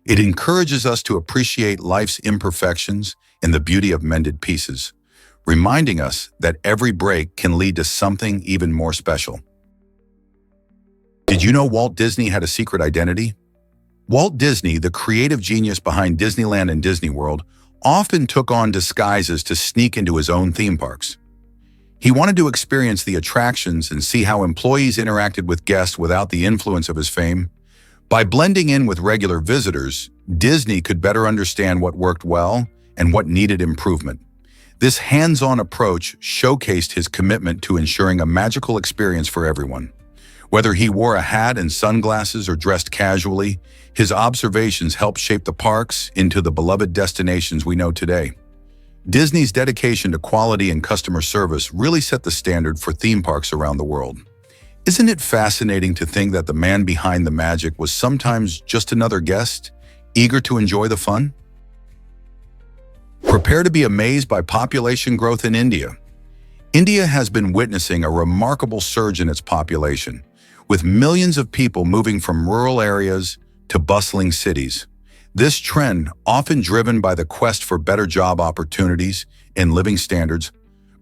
It encourages us to appreciate life's imperfections and the beauty of mended pieces, reminding us that every break can lead to something even more special. Did you know Walt Disney had a secret identity? Walt Disney, the creative genius behind Disneyland and Disney World, often took on disguises to sneak into his own theme parks. He wanted to experience the attractions and see how employees interacted with guests without the influence of his fame. By blending in with regular visitors, Disney could better understand what worked well and what needed improvement. This hands-on approach showcased his commitment to ensuring a magical experience for everyone. Whether he wore a hat and sunglasses or dressed casually, his observations helped shape the parks into the beloved destinations we know today. Disney's dedication to quality and customer service really set the standard for theme parks around the world. Isn't it fascinating to think that the man behind the magic was sometimes just another guest, eager to enjoy the fun? Prepare to be amazed by population growth in India. India has been witnessing a remarkable surge in its population, with millions of people moving from rural areas to bustling cities. This trend, often driven by the quest for better job opportunities and living standards,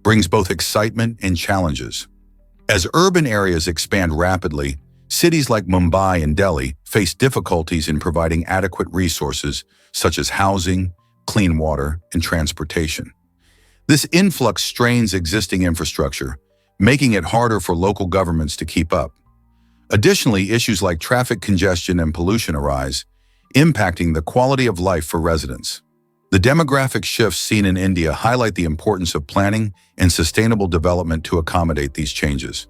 brings both excitement and challenges. As urban areas expand rapidly, cities like Mumbai and Delhi face difficulties in providing adequate resources such as housing, clean water, and transportation. This influx strains existing infrastructure, making it harder for local governments to keep up. Additionally, issues like traffic congestion and pollution arise, impacting the quality of life for residents. The demographic shifts seen in India highlight the importance of planning and sustainable development to accommodate these changes.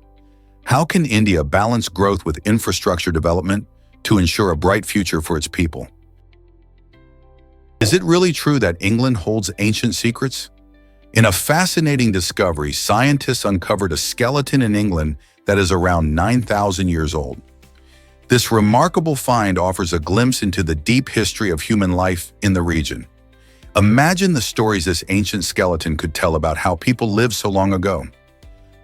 How can India balance growth with infrastructure development to ensure a bright future for its people? Is it really true that England holds ancient secrets? In a fascinating discovery, scientists uncovered a skeleton in England that is around 9,000 years old. This remarkable find offers a glimpse into the deep history of human life in the region. Imagine the stories this ancient skeleton could tell about how people lived so long ago.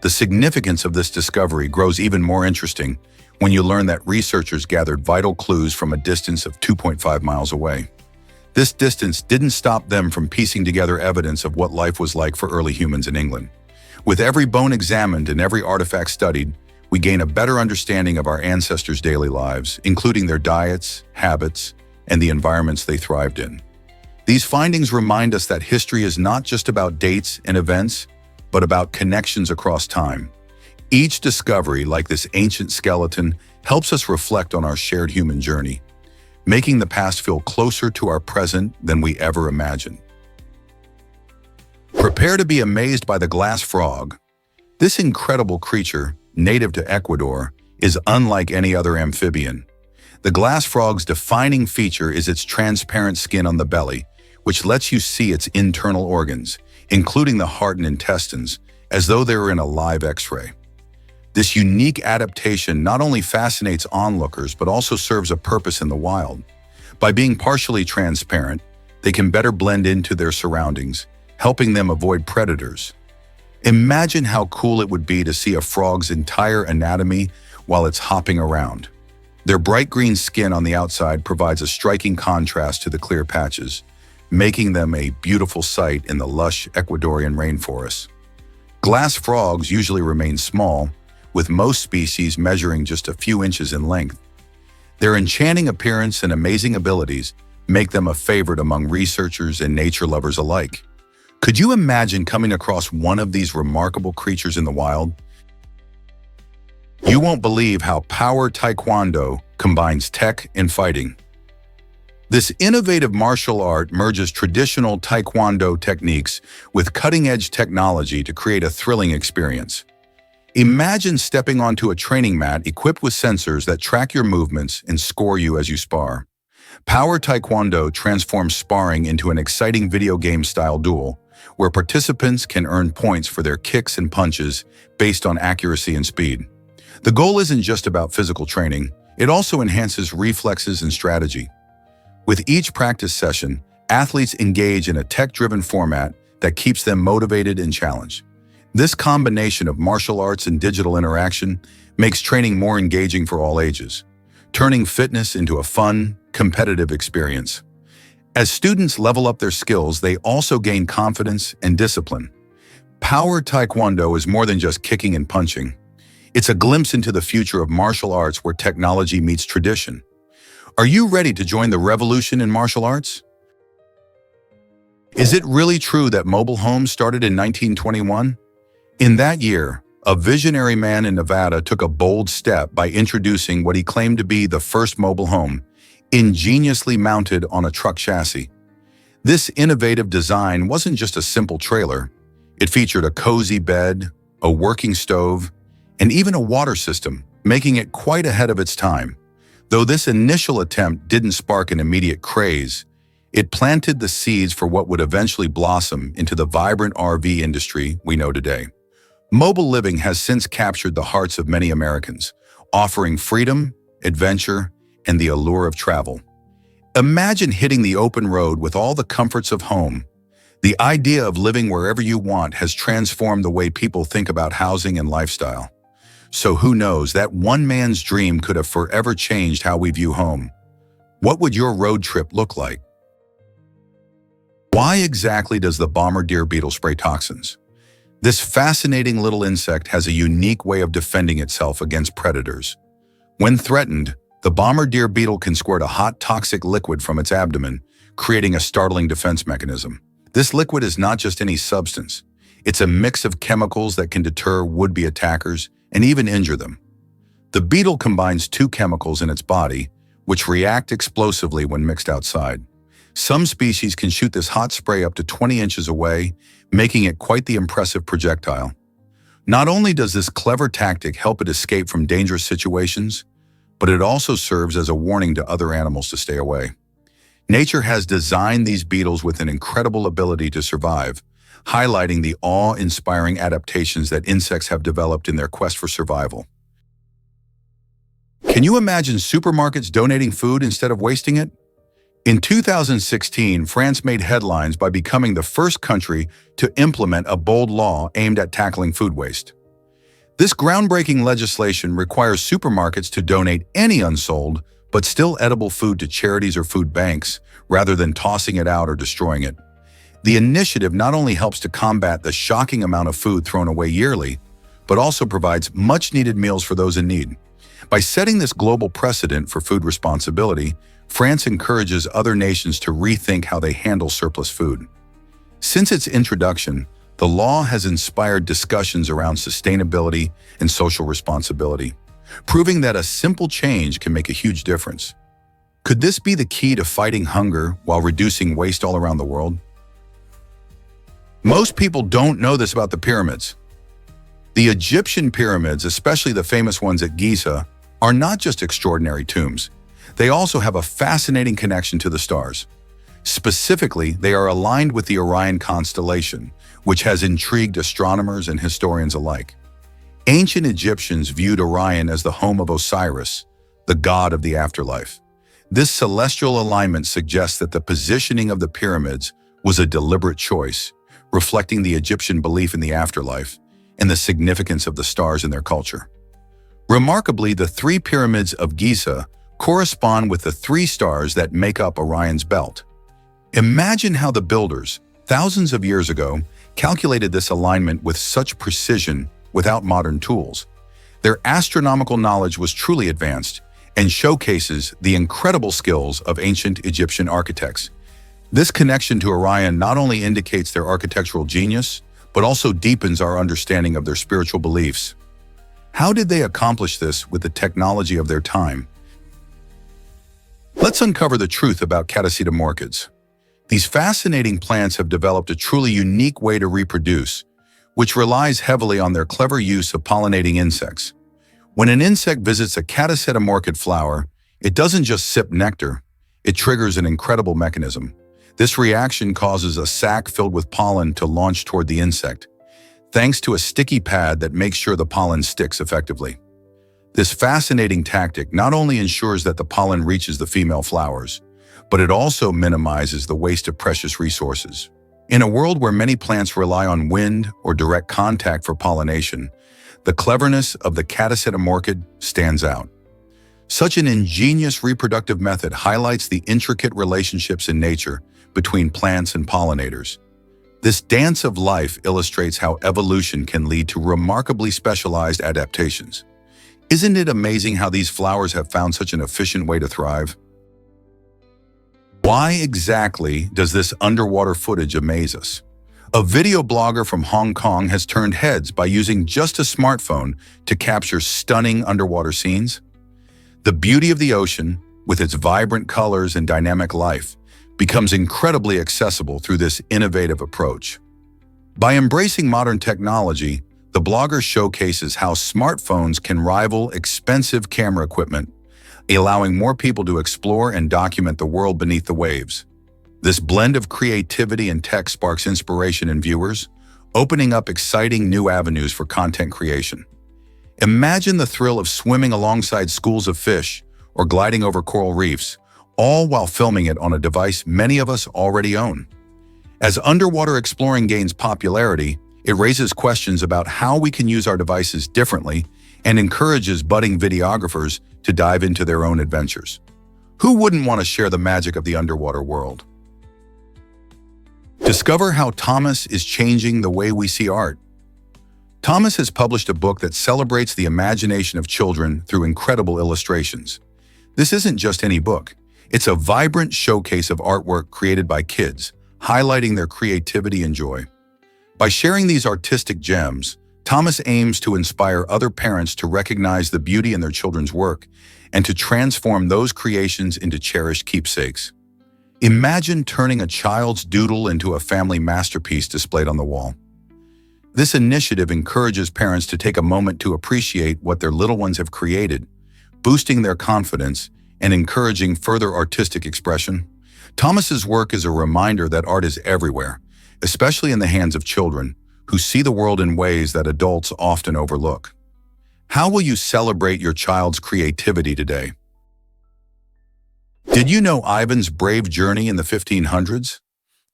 The significance of this discovery grows even more interesting when you learn that researchers gathered vital clues from a distance of 2.5 miles away. This distance didn't stop them from piecing together evidence of what life was like for early humans in England. With every bone examined and every artifact studied, we gain a better understanding of our ancestors' daily lives, including their diets, habits, and the environments they thrived in. These findings remind us that history is not just about dates and events, but about connections across time. Each discovery, like this ancient skeleton, helps us reflect on our shared human journey, making the past feel closer to our present than we ever imagined. Prepare to be amazed by the glass frog. This incredible creature, native to Ecuador, is unlike any other amphibian. The glass frog's defining feature is its transparent skin on the belly, which lets you see its internal organs, including the heart and intestines, as though they were in a live X-ray. This unique adaptation not only fascinates onlookers, but also serves a purpose in the wild. By being partially transparent, they can better blend into their surroundings, helping them avoid predators. Imagine how cool it would be to see a frog's entire anatomy while it's hopping around. Their bright green skin on the outside provides a striking contrast to the clear patches, making them a beautiful sight in the lush Ecuadorian rainforests. Glass frogs usually remain small, with most species measuring just a few inches in length. Their enchanting appearance and amazing abilities make them a favorite among researchers and nature lovers alike. Could you imagine coming across one of these remarkable creatures in the wild? You won't believe how Power Taekwondo combines tech and fighting. This innovative martial art merges traditional Taekwondo techniques with cutting-edge technology to create a thrilling experience. Imagine stepping onto a training mat equipped with sensors that track your movements and score you as you spar. Power Taekwondo transforms sparring into an exciting video game-style duel, where participants can earn points for their kicks and punches based on accuracy and speed. The goal isn't just about physical training, it also enhances reflexes and strategy. With each practice session, athletes engage in a tech-driven format that keeps them motivated and challenged. This combination of martial arts and digital interaction makes training more engaging for all ages, turning fitness into a fun, competitive experience. As students level up their skills, they also gain confidence and discipline. Power Taekwondo is more than just kicking and punching. It's a glimpse into the future of martial arts where technology meets tradition. Are you ready to join the revolution in martial arts? Is it really true that mobile homes started in 1921? In that year, a visionary man in Nevada took a bold step by introducing what he claimed to be the first mobile home, ingeniously mounted on a truck chassis. This innovative design wasn't just a simple trailer. It featured a cozy bed, a working stove, and even a water system, making it quite ahead of its time. Though this initial attempt didn't spark an immediate craze, it planted the seeds for what would eventually blossom into the vibrant RV industry we know today. Mobile living has since captured the hearts of many Americans, offering freedom, adventure, and the allure of travel. Imagine hitting the open road with all the comforts of home. The idea of living wherever you want has transformed the way people think about housing and lifestyle. So who knows, that one man's dream could have forever changed how we view home. What would your road trip look like? Why exactly does the bombardier beetle spray toxins? This fascinating little insect has a unique way of defending itself against predators. When threatened, the bombardier beetle can squirt a hot, toxic liquid from its abdomen, creating a startling defense mechanism. This liquid is not just any substance. It's a mix of chemicals that can deter would-be attackers and even injure them. The beetle combines two chemicals in its body, which react explosively when mixed outside. Some species can shoot this hot spray up to 20 inches away, making it quite the impressive projectile. Not only does this clever tactic help it escape from dangerous situations, but it also serves as a warning to other animals to stay away. Nature has designed these beetles with an incredible ability to survive, highlighting the awe-inspiring adaptations that insects have developed in their quest for survival. Can you imagine supermarkets donating food instead of wasting it? In 2016, France made headlines by becoming the first country to implement a bold law aimed at tackling food waste. This groundbreaking legislation requires supermarkets to donate any unsold but still edible food to charities or food banks, rather than tossing it out or destroying it. The initiative not only helps to combat the shocking amount of food thrown away yearly, but also provides much-needed meals for those in need. By setting this global precedent for food responsibility, France encourages other nations to rethink how they handle surplus food. Since its introduction, the law has inspired discussions around sustainability and social responsibility, proving that a simple change can make a huge difference. Could this be the key to fighting hunger while reducing waste all around the world? Most people don't know this about the pyramids. The Egyptian pyramids, especially the famous ones at Giza, are not just extraordinary tombs. They also have a fascinating connection to the stars. Specifically, they are aligned with the Orion constellation, which has intrigued astronomers and historians alike. Ancient Egyptians viewed Orion as the home of Osiris, the god of the afterlife. This celestial alignment suggests that the positioning of the pyramids was a deliberate choice, reflecting the Egyptian belief in the afterlife and the significance of the stars in their culture. Remarkably, the three pyramids of Giza correspond with the three stars that make up Orion's belt. Imagine how the builders, thousands of years ago, calculated this alignment with such precision without modern tools. Their astronomical knowledge was truly advanced and showcases the incredible skills of ancient Egyptian architects. This connection to Orion not only indicates their architectural genius, but also deepens our understanding of their spiritual beliefs. How did they accomplish this with the technology of their time? Let's uncover the truth about catasetomorchids. These fascinating plants have developed a truly unique way to reproduce, which relies heavily on their clever use of pollinating insects. When an insect visits a catasetomorchid flower, it doesn't just sip nectar, it triggers an incredible mechanism. This reaction causes a sac filled with pollen to launch toward the insect, thanks to a sticky pad that makes sure the pollen sticks effectively. This fascinating tactic not only ensures that the pollen reaches the female flowers, but it also minimizes the waste of precious resources. In a world where many plants rely on wind or direct contact for pollination, the cleverness of the catasetomorchid stands out. Such an ingenious reproductive method highlights the intricate relationships in nature between plants and pollinators. This dance of life illustrates how evolution can lead to remarkably specialized adaptations. Isn't it amazing how these flowers have found such an efficient way to thrive? Why exactly does this underwater footage amaze us? A video blogger from Hong Kong has turned heads by using just a smartphone to capture stunning underwater scenes. The beauty of the ocean, with its vibrant colors and dynamic life, becomes incredibly accessible through this innovative approach. By embracing modern technology, the blogger showcases how smartphones can rival expensive camera equipment, allowing more people to explore and document the world beneath the waves. This blend of creativity and tech sparks inspiration in viewers, opening up exciting new avenues for content creation. Imagine the thrill of swimming alongside schools of fish or gliding over coral reefs, all while filming it on a device many of us already own. As underwater exploring gains popularity, it raises questions about how we can use our devices differently and encourages budding videographers to dive into their own adventures. Who wouldn't want to share the magic of the underwater world? Discover how Thomas is changing the way we see art. Thomas has published a book that celebrates the imagination of children through incredible illustrations. This isn't just any book. It's a vibrant showcase of artwork created by kids, highlighting their creativity and joy. By sharing these artistic gems, Thomas aims to inspire other parents to recognize the beauty in their children's work and to transform those creations into cherished keepsakes. Imagine turning a child's doodle into a family masterpiece displayed on the wall. This initiative encourages parents to take a moment to appreciate what their little ones have created, boosting their confidence and encouraging further artistic expression. Thomas's work is a reminder that art is everywhere, especially in the hands of children, who see the world in ways that adults often overlook. How will you celebrate your child's creativity today? Did you know Ivan's brave journey in the 1500s?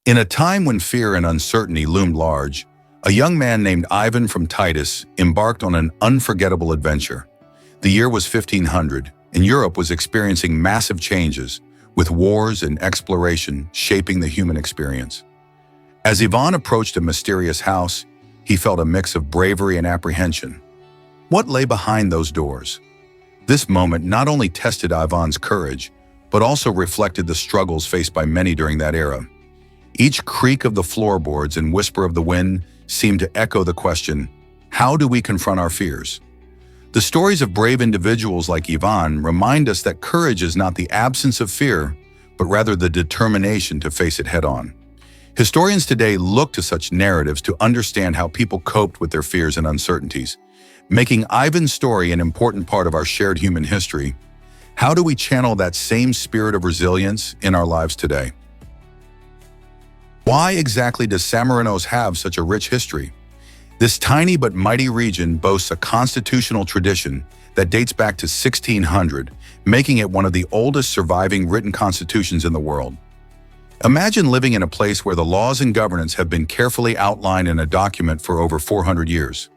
In a time when fear and uncertainty loomed large, a young man named Ivan from Titus embarked on an unforgettable adventure. The year was 1500, and Europe was experiencing massive changes, with wars and exploration shaping the human experience. As Ivan approached a mysterious house, he felt a mix of bravery and apprehension. What lay behind those doors? This moment not only tested Ivan's courage, but also reflected the struggles faced by many during that era. Each creak of the floorboards and whisper of the wind seemed to echo the question, how do we confront our fears? The stories of brave individuals like Ivan remind us that courage is not the absence of fear, but rather the determination to face it head-on. Historians today look to such narratives to understand how people coped with their fears and uncertainties, making Ivan's story an important part of our shared human history. How do we channel that same spirit of resilience in our lives today? Why exactly does Samarinos have such a rich history? This tiny but mighty region boasts a constitutional tradition that dates back to 1600, making it one of the oldest surviving written constitutions in the world. Imagine living in a place where the laws and governance have been carefully outlined in a document for over 400 years.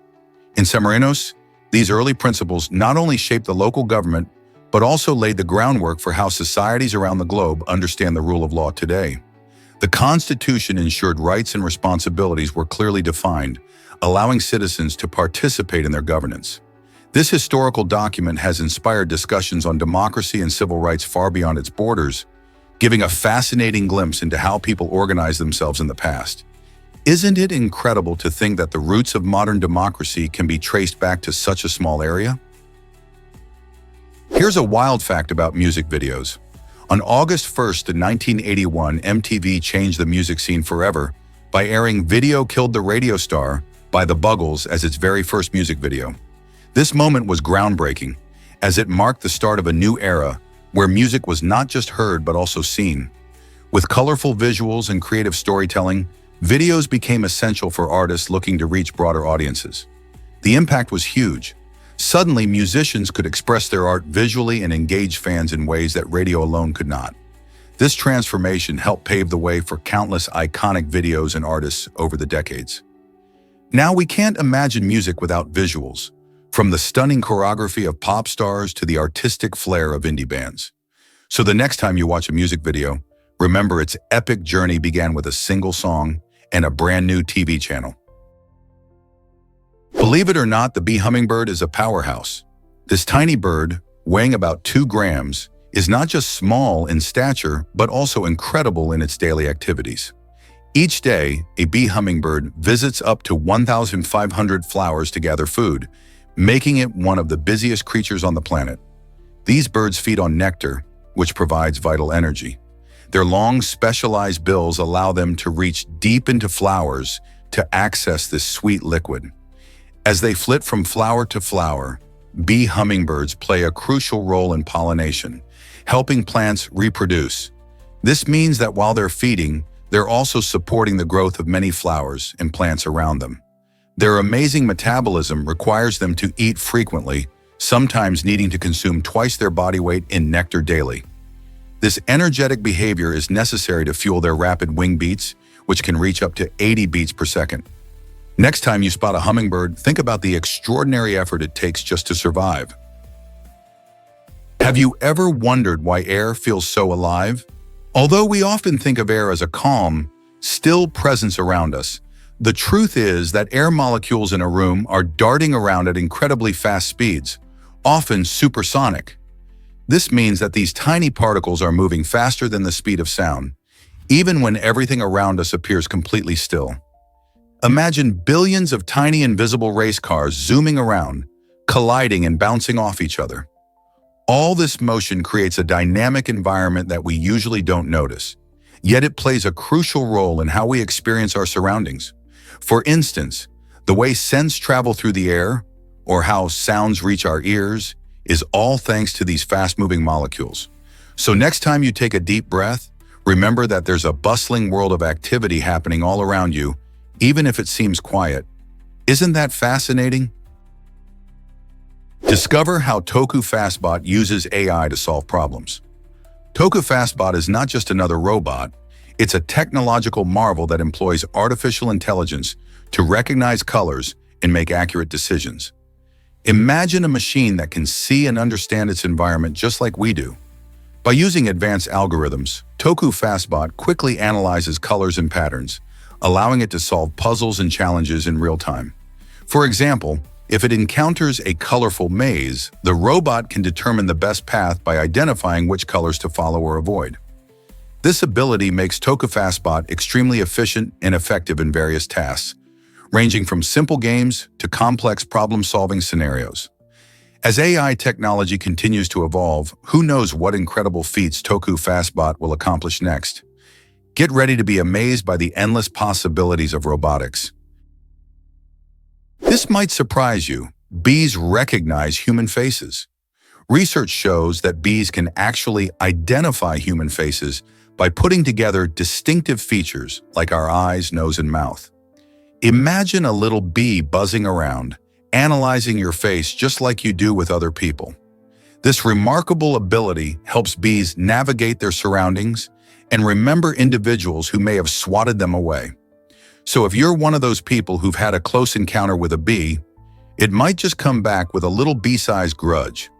In Samarinos, these early principles not only shaped the local government, but also laid the groundwork for how societies around the globe understand the rule of law today. The Constitution ensured rights and responsibilities were clearly defined, allowing citizens to participate in their governance. This historical document has inspired discussions on democracy and civil rights far beyond its borders, giving a fascinating glimpse into how people organized themselves in the past. Isn't it incredible to think that the roots of modern democracy can be traced back to such a small area? Here's a wild fact about music videos. On August 1st, 1981, MTV changed the music scene forever by airing "Video Killed the Radio Star" by The Buggles as its very first music video. This moment was groundbreaking, as it marked the start of a new era where music was not just heard but also seen. With colorful visuals and creative storytelling, videos became essential for artists looking to reach broader audiences. The impact was huge. Suddenly, musicians could express their art visually and engage fans in ways that radio alone could not. This transformation helped pave the way for countless iconic videos and artists over the decades. Now, we can't imagine music without visuals, from the stunning choreography of pop stars to the artistic flair of indie bands. So the next time you watch a music video, remember its epic journey began with a single song and a brand new TV channel. Believe it or not, the bee hummingbird is a powerhouse. This tiny bird, weighing about 2 grams, is not just small in stature, but also incredible in its daily activities. Each day, a bee hummingbird visits up to 1,500 flowers to gather food, making it one of the busiest creatures on the planet. These birds feed on nectar, which provides vital energy. Their long, specialized bills allow them to reach deep into flowers to access this sweet liquid. As they flit from flower to flower, bee hummingbirds play a crucial role in pollination, helping plants reproduce. This means that while they're feeding, they're also supporting the growth of many flowers and plants around them. Their amazing metabolism requires them to eat frequently, sometimes needing to consume twice their body weight in nectar daily. This energetic behavior is necessary to fuel their rapid wing beats, which can reach up to 80 beats per second. Next time you spot a hummingbird, think about the extraordinary effort it takes just to survive. Have you ever wondered why air feels so alive? Although we often think of air as a calm, still presence around us, the truth is that air molecules in a room are darting around at incredibly fast speeds, often supersonic. This means that these tiny particles are moving faster than the speed of sound, even when everything around us appears completely still. Imagine billions of tiny invisible race cars zooming around, colliding and bouncing off each other. All this motion creates a dynamic environment that we usually don't notice, yet it plays a crucial role in how we experience our surroundings. For instance, the way scents travel through the air, or how sounds reach our ears, is all thanks to these fast-moving molecules. So next time you take a deep breath, remember that there's a bustling world of activity happening all around you, even if it seems quiet. Isn't that fascinating? Discover how Toku Fastbot uses AI to solve problems. Toku Fastbot is not just another robot, it's a technological marvel that employs artificial intelligence to recognize colors and make accurate decisions. Imagine a machine that can see and understand its environment just like we do. By using advanced algorithms, Toku Fastbot quickly analyzes colors and patterns, allowing it to solve puzzles and challenges in real time. For example, if it encounters a colorful maze, the robot can determine the best path by identifying which colors to follow or avoid. This ability makes Toku Fastbot extremely efficient and effective in various tasks, ranging from simple games to complex problem-solving scenarios. As AI technology continues to evolve, who knows what incredible feats Toku Fastbot will accomplish next? Get ready to be amazed by the endless possibilities of robotics. This might surprise you. Bees recognize human faces. Research shows that bees can actually identify human faces by putting together distinctive features like our eyes, nose, and mouth. Imagine a little bee buzzing around, analyzing your face just like you do with other people. This remarkable ability helps bees navigate their surroundings and remember individuals who may have swatted them away. So if you're one of those people who've had a close encounter with a bee, it might just come back with a little bee-sized grudge.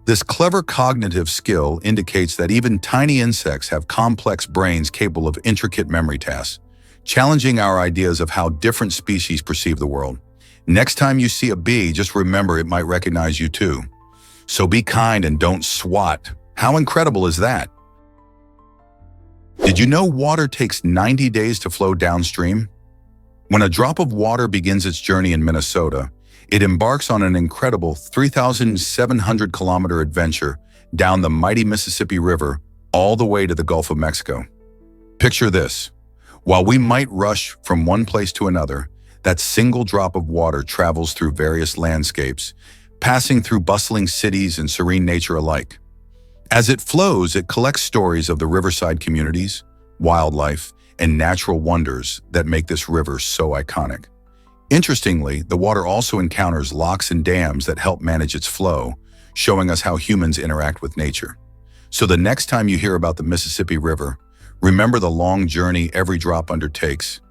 This clever cognitive skill indicates that even tiny insects have complex brains capable of intricate memory tasks, challenging our ideas of how different species perceive the world. Next time you see a bee, just remember it might recognize you too. So be kind and don't swat. How incredible is that? Did you know water takes 90 days to flow downstream? When a drop of water begins its journey in Minnesota, it embarks on an incredible 3,700-kilometer adventure down the mighty Mississippi River all the way to the Gulf of Mexico. Picture this. While we might rush from one place to another, that single drop of water travels through various landscapes, passing through bustling cities and serene nature alike. As it flows, it collects stories of the riverside communities, wildlife, and natural wonders that make this river so iconic. Interestingly, the water also encounters locks and dams that help manage its flow, showing us how humans interact with nature. So the next time you hear about the Mississippi River, remember the long journey every drop undertakes.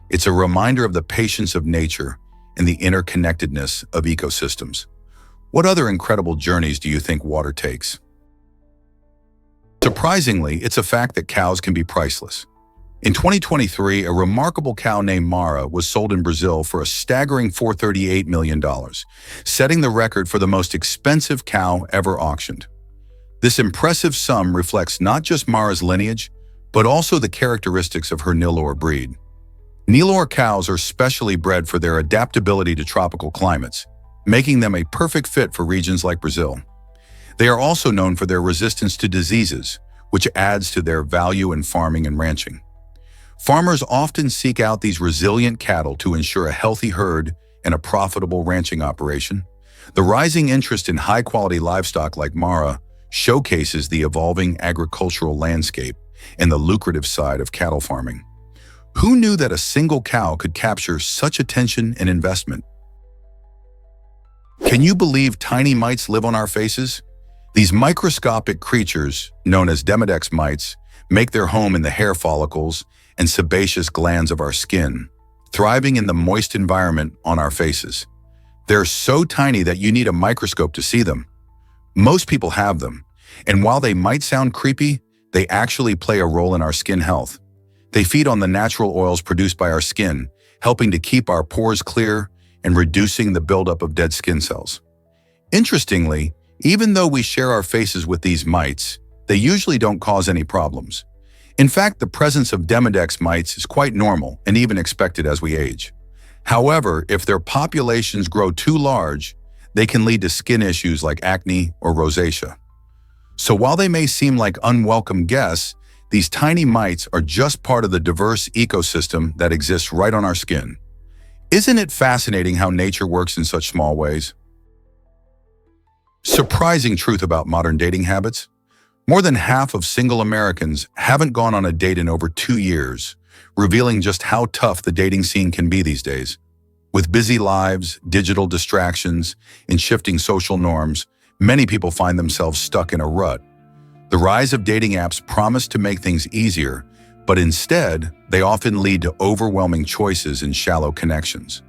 It's a reminder of the patience of nature and the interconnectedness of ecosystems. What other incredible journeys do you think water takes? Surprisingly, it's a fact that cows can be priceless. In 2023, a remarkable cow named Mara was sold in Brazil for a staggering $438 million, setting the record for the most expensive cow ever auctioned. This impressive sum reflects not just Mara's lineage, but also the characteristics of her Nilor breed. Nilor cows are specially bred for their adaptability to tropical climates, making them a perfect fit for regions like Brazil. They are also known for their resistance to diseases, which adds to their value in farming and ranching. Farmers often seek out these resilient cattle to ensure a healthy herd and a profitable ranching operation. The rising interest in high-quality livestock like Mara showcases the evolving agricultural landscape and the lucrative side of cattle farming. Who knew that a single cow could capture such attention and investment? Can you believe tiny mites live on our faces? These microscopic creatures, known as Demodex mites, make their home in the hair follicles and sebaceous glands of our skin, thriving in the moist environment on our faces. They're so tiny that you need a microscope to see them. Most people have them, and while they might sound creepy, they actually play a role in our skin health. They feed on the natural oils produced by our skin, helping to keep our pores clear and reducing the buildup of dead skin cells. Interestingly, even though we share our faces with these mites, they usually don't cause any problems. In fact, the presence of Demodex mites is quite normal and even expected as we age. However, if their populations grow too large, they can lead to skin issues like acne or rosacea. So while they may seem like unwelcome guests, these tiny mites are just part of the diverse ecosystem that exists right on our skin. Isn't it fascinating how nature works in such small ways? Surprising truth about modern dating habits. More than half of single Americans haven't gone on a date in over 2 years, revealing just how tough the dating scene can be these days. With busy lives, digital distractions, and shifting social norms, many people find themselves stuck in a rut. The rise of dating apps promise to make things easier, but instead, they often lead to overwhelming choices and shallow connections.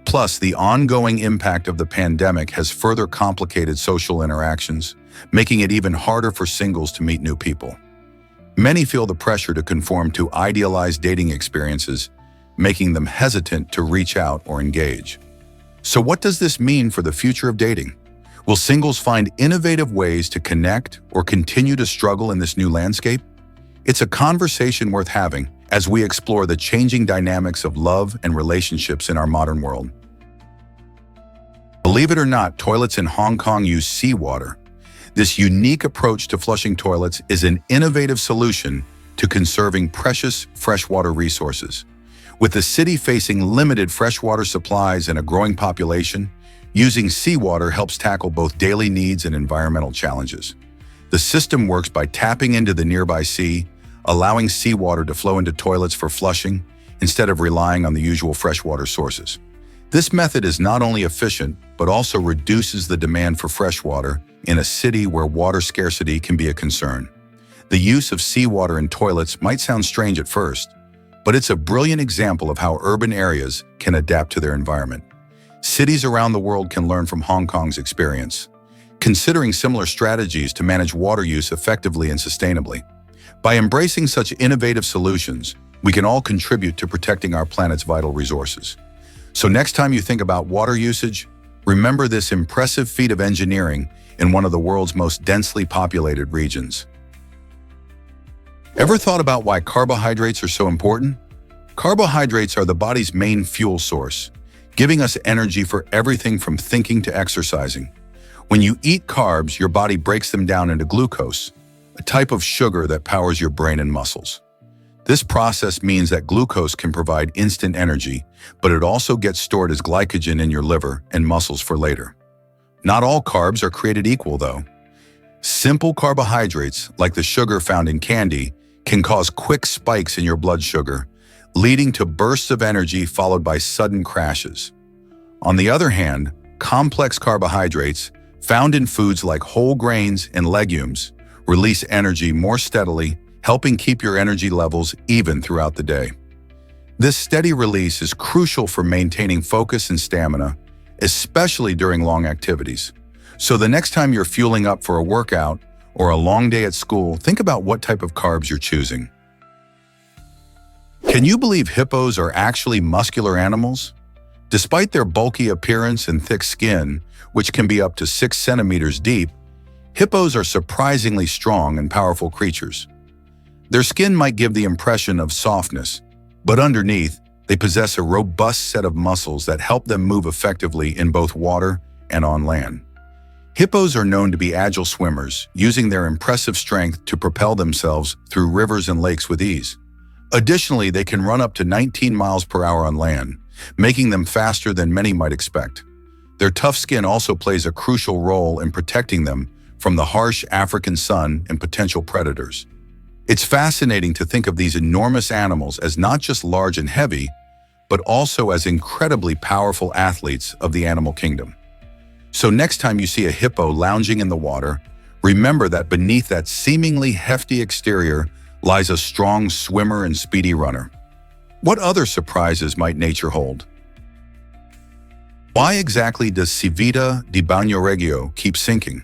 Plus, the ongoing impact of the pandemic has further complicated social interactions, making it even harder for singles to meet new people. Many feel the pressure to conform to idealized dating experiences, making them hesitant to reach out or engage. So what does this mean for the future of dating? Will singles find innovative ways to connect or continue to struggle in this new landscape? It's a conversation worth having as we explore the changing dynamics of love and relationships in our modern world. Believe it or not, toilets in Hong Kong use seawater. This unique approach to flushing toilets is an innovative solution to conserving precious freshwater resources. With the city facing limited freshwater supplies and a growing population, using seawater helps tackle both daily needs and environmental challenges. The system works by tapping into the nearby sea, allowing seawater to flow into toilets for flushing instead of relying on the usual freshwater sources. This method is not only efficient, but also reduces the demand for freshwater in a city where water scarcity can be a concern. The use of seawater in toilets might sound strange at first, but it's a brilliant example of how urban areas can adapt to their environment. Cities around the world can learn from Hong Kong's experience, considering similar strategies to manage water use effectively and sustainably. By embracing such innovative solutions, we can all contribute to protecting our planet's vital resources. So next time you think about water usage, remember this impressive feat of engineering in one of the world's most densely populated regions. Ever thought about why carbohydrates are so important? Carbohydrates are the body's main fuel source, giving us energy for everything from thinking to exercising. When you eat carbs, your body breaks them down into glucose, a type of sugar that powers your brain and muscles. This process means that glucose can provide instant energy, but it also gets stored as glycogen in your liver and muscles for later. Not all carbs are created equal, though. Simple carbohydrates, like the sugar found in candy, can cause quick spikes in your blood sugar, leading to bursts of energy followed by sudden crashes. On the other hand, complex carbohydrates, found in foods like whole grains and legumes, release energy more steadily, helping keep your energy levels even throughout the day. This steady release is crucial for maintaining focus and stamina, especially during long activities. So the next time you're fueling up for a workout or a long day at school, think about what type of carbs you're choosing. Can you believe hippos are actually muscular animals? Despite their bulky appearance and thick skin, which can be up to 6 centimeters deep, hippos are surprisingly strong and powerful creatures. Their skin might give the impression of softness, but underneath, they possess a robust set of muscles that help them move effectively in both water and on land. Hippos are known to be agile swimmers, using their impressive strength to propel themselves through rivers and lakes with ease. Additionally, they can run up to 19 miles per hour on land, making them faster than many might expect. Their tough skin also plays a crucial role in protecting them from the harsh African sun and potential predators. It's fascinating to think of these enormous animals as not just large and heavy, but also as incredibly powerful athletes of the animal kingdom. So next time you see a hippo lounging in the water, remember that beneath that seemingly hefty exterior lies a strong swimmer and speedy runner. What other surprises might nature hold? Why exactly does Civita di Bagnoregio keep sinking?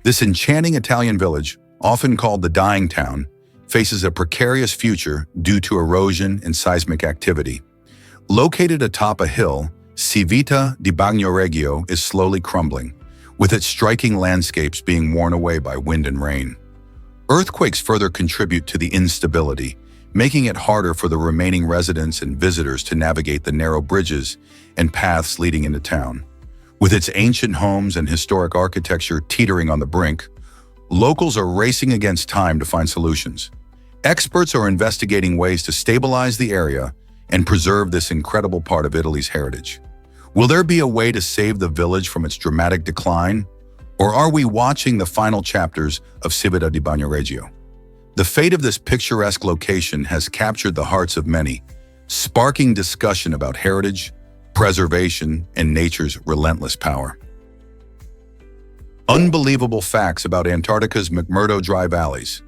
This enchanting Italian village, often called the dying town, faces a precarious future due to erosion and seismic activity. Located atop a hill, Civita di Bagnoregio is slowly crumbling, with its striking landscapes being worn away by wind and rain. Earthquakes further contribute to the instability, making it harder for the remaining residents and visitors to navigate the narrow bridges and paths leading into town. With its ancient homes and historic architecture teetering on the brink, Locals are racing against time to find solutions. Experts are investigating ways to stabilize the area and preserve this incredible part of Italy's heritage. Will there be a way to save the village from its dramatic decline? Or are we watching the final chapters of Civita di Bagnoregio? The fate of this picturesque location has captured the hearts of many, sparking discussion about heritage, preservation, and nature's relentless power. Unbelievable facts about Antarctica's McMurdo Dry Valleys.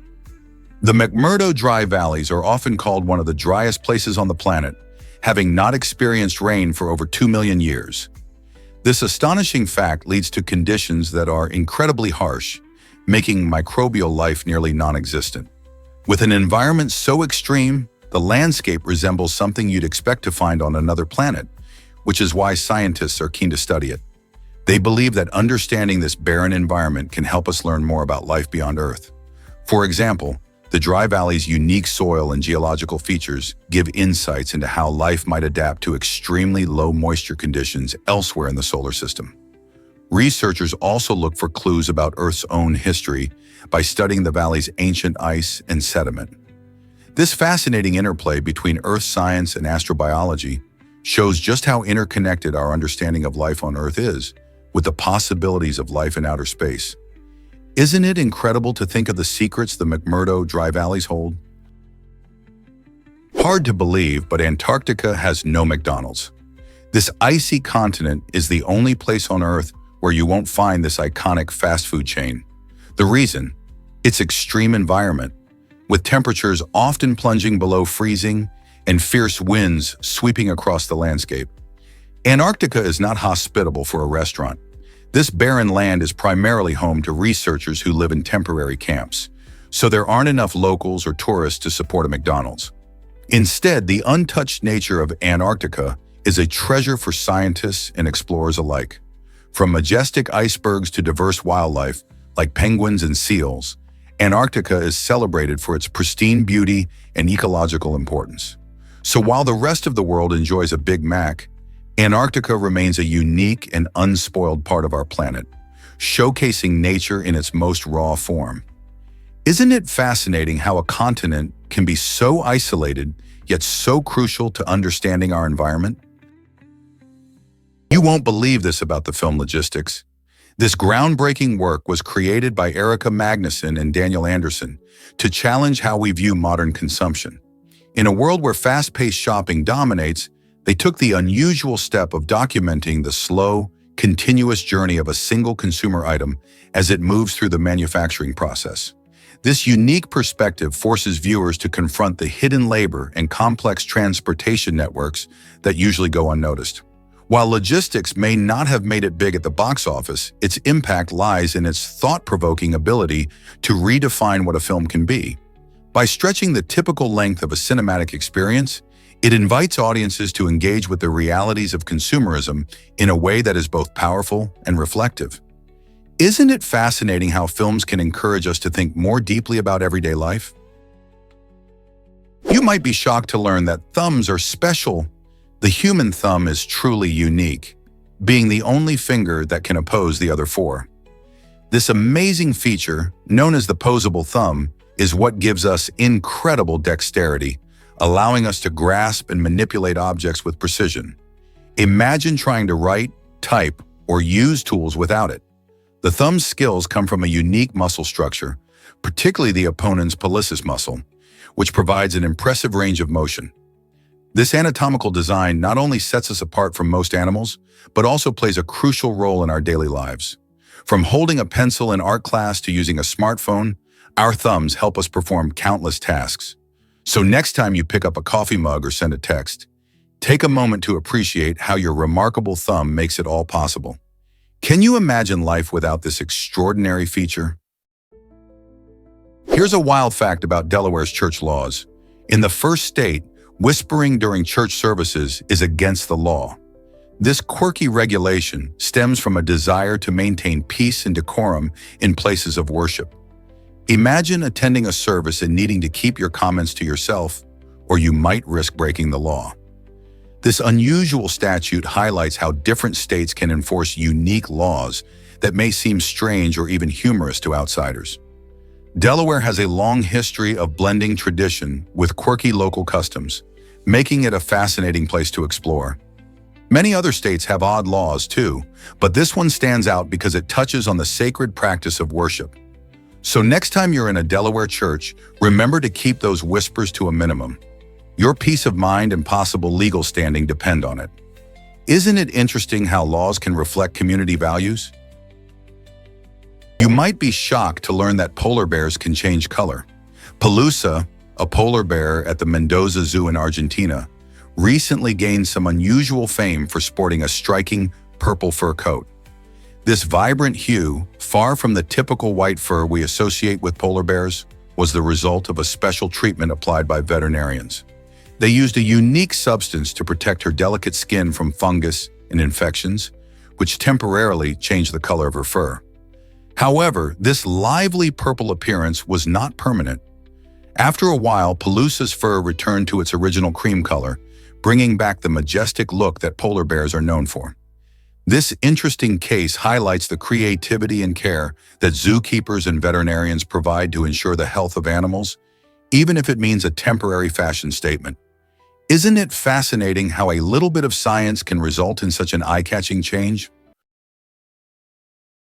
The McMurdo Dry Valleys are often called one of the driest places on the planet, having not experienced rain for over 2 million years. This astonishing fact leads to conditions that are incredibly harsh, making microbial life nearly non-existent. With an environment so extreme, the landscape resembles something you'd expect to find on another planet, which is why scientists are keen to study it. They believe that understanding this barren environment can help us learn more about life beyond Earth. For example, the dry valley's unique soil and geological features give insights into how life might adapt to extremely low moisture conditions elsewhere in the solar system. Researchers also look for clues about Earth's own history by studying the valley's ancient ice and sediment. This fascinating interplay between Earth science and astrobiology shows just how interconnected our understanding of life on Earth is with the possibilities of life in outer space. Isn't it incredible to think of the secrets the McMurdo Dry Valleys hold? Hard to believe, but Antarctica has no McDonald's. This icy continent is the only place on Earth where you won't find this iconic fast food chain. The reason? Its extreme environment, with temperatures often plunging below freezing and fierce winds sweeping across the landscape. Antarctica is not hospitable for a restaurant. This barren land is primarily home to researchers who live in temporary camps, so there aren't enough locals or tourists to support a McDonald's. Instead, the untouched nature of Antarctica is a treasure for scientists and explorers alike. From majestic icebergs to diverse wildlife, like penguins and seals, Antarctica is celebrated for its pristine beauty and ecological importance. So while the rest of the world enjoys a Big Mac, Antarctica remains a unique and unspoiled part of our planet, showcasing nature in its most raw form. Isn't it fascinating how a continent can be so isolated, yet so crucial to understanding our environment? You won't believe this about the film Logistics. This groundbreaking work was created by Erica Magnuson and Daniel Anderson to challenge how we view modern consumption. In a world where fast-paced shopping dominates, they took the unusual step of documenting the slow, continuous journey of a single consumer item as it moves through the manufacturing process. This unique perspective forces viewers to confront the hidden labor and complex transportation networks that usually go unnoticed. While Logistics may not have made it big at the box office, its impact lies in its thought-provoking ability to redefine what a film can be. By stretching the typical length of a cinematic experience, it invites audiences to engage with the realities of consumerism in a way that is both powerful and reflective. Isn't it fascinating how films can encourage us to think more deeply about everyday life? You might be shocked to learn that thumbs are special. The human thumb is truly unique, being the only finger that can oppose the other four. This amazing feature, known as the posable thumb, is what gives us incredible dexterity, allowing us to grasp and manipulate objects with precision. Imagine trying to write, type, or use tools without it. The thumb's skills come from a unique muscle structure, particularly the opponent's pollicis muscle, which provides an impressive range of motion. This anatomical design not only sets us apart from most animals, but also plays a crucial role in our daily lives. From holding a pencil in art class to using a smartphone, our thumbs help us perform countless tasks. So next time you pick up a coffee mug or send a text, take a moment to appreciate how your remarkable thumb makes it all possible. Can you imagine life without this extraordinary feature? Here's a wild fact about Delaware's church laws. In the first state, whispering during church services is against the law. This quirky regulation stems from a desire to maintain peace and decorum in places of worship. Imagine attending a service and needing to keep your comments to yourself, or you might risk breaking the law. This unusual statute highlights how different states can enforce unique laws that may seem strange or even humorous to outsiders. Delaware has a long history of blending tradition with quirky local customs, making it a fascinating place to explore. Many other states have odd laws too, but this one stands out because it touches on the sacred practice of worship. So next time you're in a Delaware church, remember to keep those whispers to a minimum. Your peace of mind and possible legal standing depend on it. Isn't it interesting how laws can reflect community values? You might be shocked to learn that polar bears can change color. Pelusa, a polar bear at the Mendoza Zoo in Argentina, recently gained some unusual fame for sporting a striking purple fur coat. This vibrant hue, far from the typical white fur we associate with polar bears, was the result of a special treatment applied by veterinarians. They used a unique substance to protect her delicate skin from fungus and infections, which temporarily changed the color of her fur. However, this lively purple appearance was not permanent. After a while, Pelusa's fur returned to its original cream color, bringing back the majestic look that polar bears are known for. This interesting case highlights the creativity and care that zookeepers and veterinarians provide to ensure the health of animals, even if it means a temporary fashion statement. Isn't it fascinating how a little bit of science can result in such an eye-catching change?